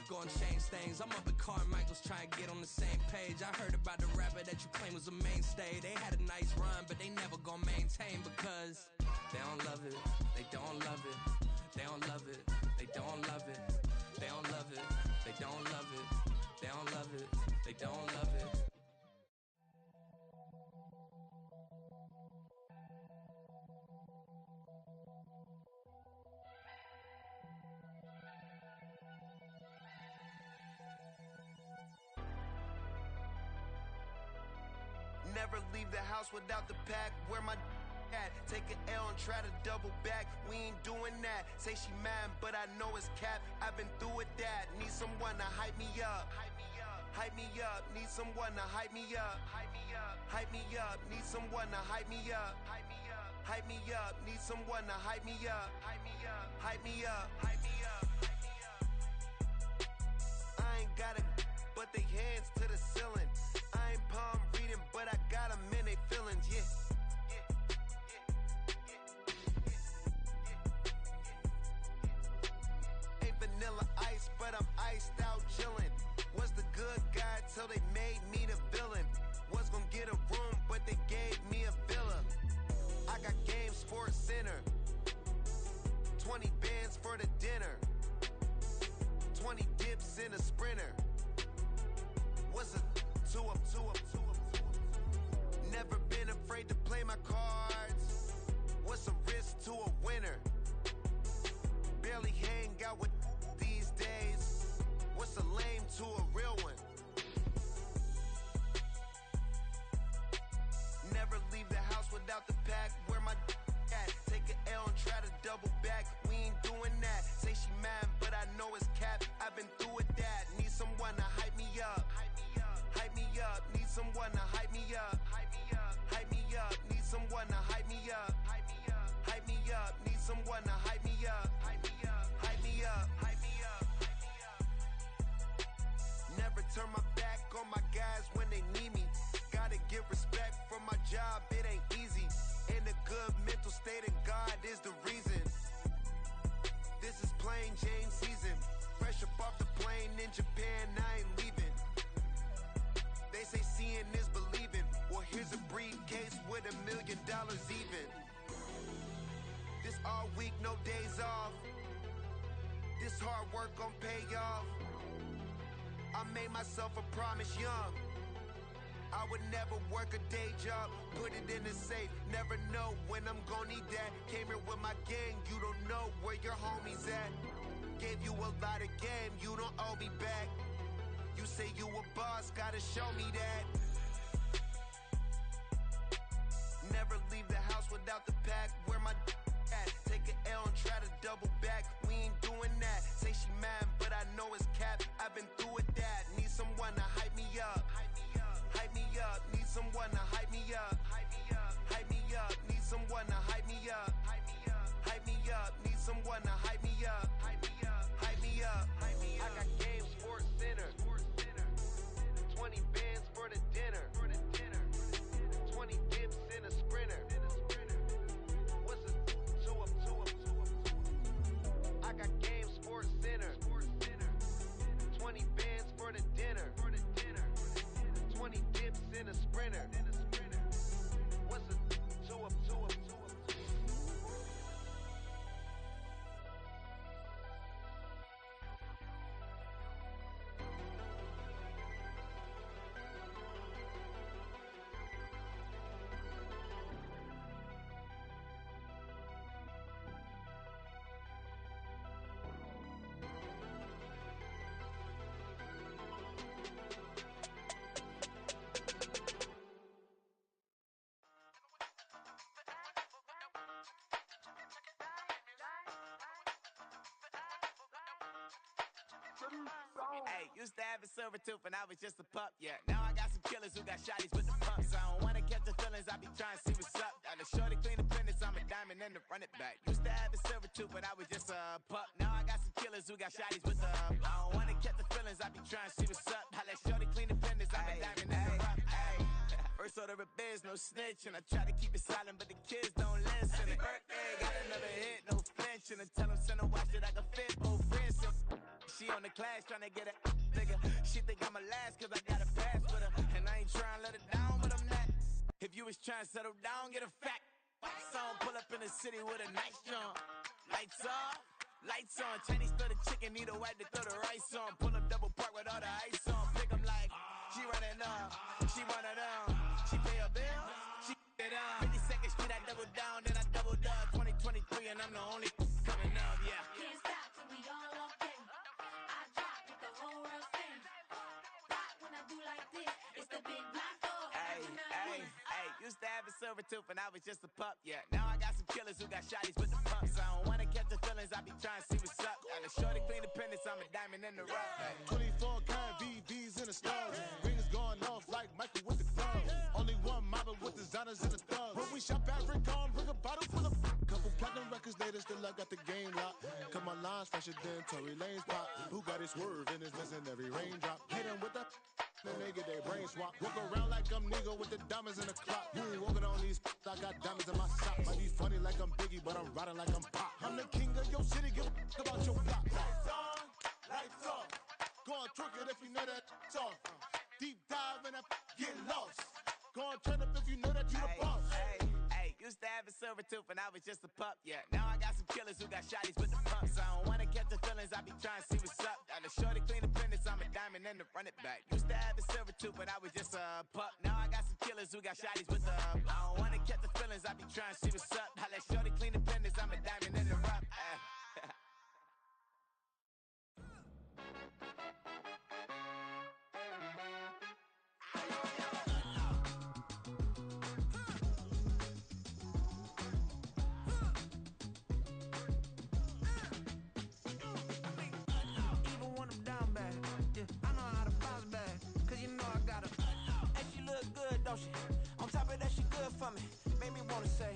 gonna change things. I'm up at Carmichael's trying to get on the same page. I heard about the rapper that you claim was a mainstay. They had a nice run, but they never gonna maintain because they don't love it, they don't love it, they don't love it, they don't love it, they don't love it, they don't love it, they don't love it, they don't love it. Never leave the house without the pack. Where my at? Take an L and try to double back. We ain't doing that. Say she mad, but I know it's cap. I've been through with that. Need someone to hype me up. Hype me up. Need someone to hype me up. Hype me up. Hype me up. Need someone to hype me up. Hype me up. Hype me up. Need someone to hype me up. Hype me up. Hype me up. Hype me up. I ain't got it, but they hands to the ceiling. I ain't palm reading, but I got them in they feelings, yeah. Ain't vanilla ice, but I'm iced out chillin'. Was the good guy till they made me the villain. Was gonna get a room, but they gave me a villa. I got game, Sports Center. 20 bands for the dinner. 20 dips in a Sprinter. What's a two up? Never been afraid to play my cards. What's a risk to a winner? Barely hang out with these days. What's a lame to a real one? Never leave the house without the pack. Where my at? Take an L and try to double back. We ain't doing that. Say she mad, but I know it's cap. I've been through with that. Need someone to hype me up. Hype me up. Need someone to hype me up. Hype me up. Hype me up. Need someone to hype me up. Hype me up. Hype me up. Need someone to hype me up. Hype me up. Hype me up. Hype me up. Never turn my back on my guys when they need me. Gotta give respect in Japan, I ain't leaving. They say seeing is believing. Well, here's a briefcase with $1 million even. This all week, no days off. This hard work gon' pay off. I made myself a promise young. I would never work a day job, put it in the safe. Never know when I'm gon' need that. Came here with my gang, you don't know where your homies at. Gave you a lot of game, you don't owe me back. You say you a boss, gotta show me that. Never leave the house without the pack. Where my at? Take an L and try to double back. We ain't doing that. Say she mad, but I know it's cap. I've been through with that. Need someone to hype me up. Hype me up. Need someone to hype me up. Hype me up. Need someone to hype me up. Hype me up. Need someone to hype me up. Hype me up. I got game sports center. 20 bands for the dinner. 20 dips in a sprinter. What's a 2 up? I got game sports center. 20 bands for the dinner. 20 dips in a sprinter. What's a 2 up? Hey, used to have a silver tooth and I was just a pup, yeah. Now I got some killers who got shotties with the pumps. I don't wanna catch the feelings, I be trying to see what's up. Got a shorty clean the fitness, I'm a diamond and to run it back. Used to have a silver tooth, but I was just a pup. Now I got some killers who got shotties with the I don't wanna catch the feelings, I be trying to see what's up. I let shorty clean the fitness, I'm a diamond and to run. First order of biz, no snitch, and I try to keep it silent, but the kids don't listen. Happy birthday, got another hit, no flinch, and I tell them send a watch that I can fit both friends. She on the class tryna get a nigga. She think I'm a last cause I got a pass with her. And I ain't tryna let her down, but I'm not. If you was tryna settle down, get a fact. Song, pull up in the city with a nice jump. Lights on. Chinese throw the chicken, need a wipe to throw the rice on. Pull up double park with all the ice on. Pick 'em like, she running up, she one of them. She pay her bill, she it up. 52nd Street, I double down, then I doubled up. 2023 and I'm the only coming up, yeah. Can't stop till we all okay. I drop with the whole world sing. Pop when I do like this, it's the big block door. Hey, used to have a silver tooth and I was just a pup, yeah. Now I got some killers who got shotties with the pumps. I don't wanna catch the feelings, I be trying to see what's up. Got a shorty clean the pendants, I'm a diamond in the rough. 24 karat VVs in the stars. Rings going off like Michael with the gloves. Only one mobbing with designers in the thugs. When we shop at Rincon, bring a bottle full of couple platinum records later, still I got the game locked. Cut my lines fresher than Tory Lane's pop. Who got his swerve and is missing every raindrop. Hit him with that, then they get their brain swap. Walk around like I'm nigga with the diamonds in the clock. You ain't walking on these, I got diamonds in my sock. Might be funny like I'm Biggie, but I'm riding like I'm Pop. I'm the king of your city, give a about your block. Lights on, lights off. Go on, twerk it if you know that it's off. Deep dive and I get lost. Go on, turn up if you know that you the boss. Hey, used to have a silver tooth and I was just a pup, yeah. Now I got some killers who got shotties with the pumps. I don't wanna catch the feelings, I be trying to see what's up. Got a shorty clean the pendants, I'm a diamond and to run it back. Used to have a silver tooth, but I was just a pup. Now I got some killers who got shotties with the I don't wanna catch the feelings, I be trying to see what's up. I let shorty clean the pendants, I'm a diamond in the rough. Even when I'm down bad, yeah, I know how to bounce back. Cause you know I got her. And she look good, don't she? On top of that, she good for me. Made me wanna say,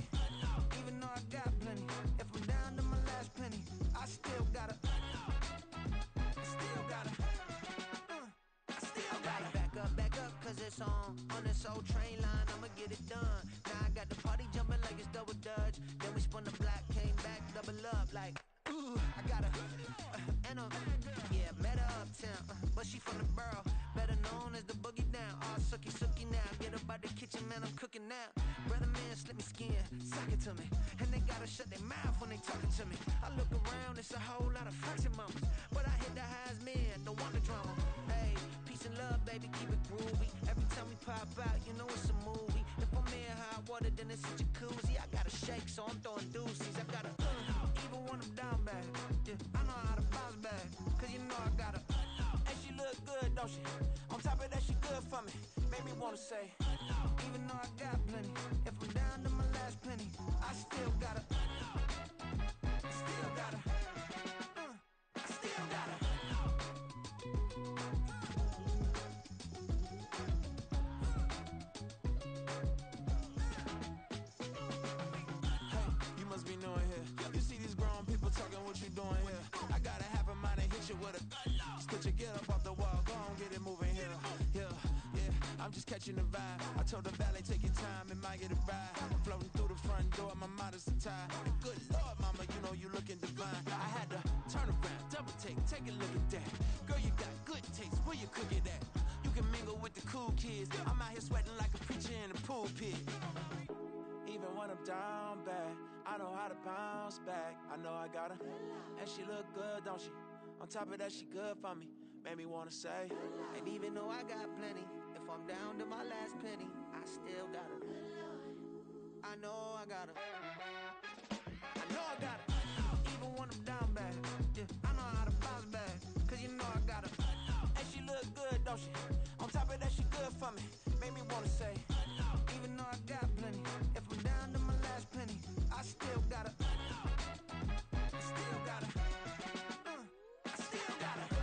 even though I got plenty, if I'm down to my last penny, I still gotta. Still gotta. I still gotta. Back up, cause it's on this old train line, I'ma get it done. Now I got the party jumping like it's double dutch. Then we spun the block, came back, double up like, ooh, I gotta, and yeah, met her uptown. she from the borough, better known as the boogie down. All sookie sookie now, get up out the kitchen, man, I'm cooking now. Brother man, slip me skin, suck it to me. And they gotta shut their mouth when they talking to me. I look around, it's a whole lot of flexing mamas, but I hit the highs, man, don't want the drama. Hey, peace and love, baby, keep it groovy. Every time we pop out, you know it's a movie. If I'm in hot water, then it's a jacuzzi. I gotta shake, so I'm throwing deuces. I gotta even when I'm down bad. Yeah, I know how to bounce back, cause you know I gotta and she look good, don't she? On top of that, she good for me. Made me wanna say, even though I got plenty, if I'm down to my last penny, I still gotta still gotta I still gotta you must be new in here. You see these grown people talking, what you doing here? I got a half a mind to hit you with a put your get up off the wall, go on, get it moving here. Yeah, I'm just catching the vibe. I told the valet, take your time, it might get a ride. Floating through the front door, my mind is tied. And good Lord, mama, you know you looking divine. I had to turn around, double take a look at that. Girl, you got good taste, where you cook it at? You can mingle with the cool kids. I'm out here sweating like a preacher in a pulpit. Even when I'm down bad, I know how to bounce back. I know I got her, and she look good, don't she? On top of that, she good for me. Made me wanna say, and even though I got plenty, if I'm down to my last penny, I still got her. I know I got her. I know I got her. Even when I'm down bad, yeah, I know how to bounce back, cause you know I got her. And she look good, don't she? On top of that, she good for me. Made me wanna say, even though I got plenty, if I'm down to my last penny, I still got her. I still got her. I still got her.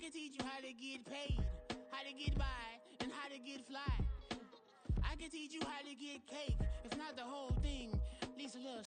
can teach you how to get paid, how to get by, and how to get fly. I can teach you how to get cake, if not the whole thing, at least a little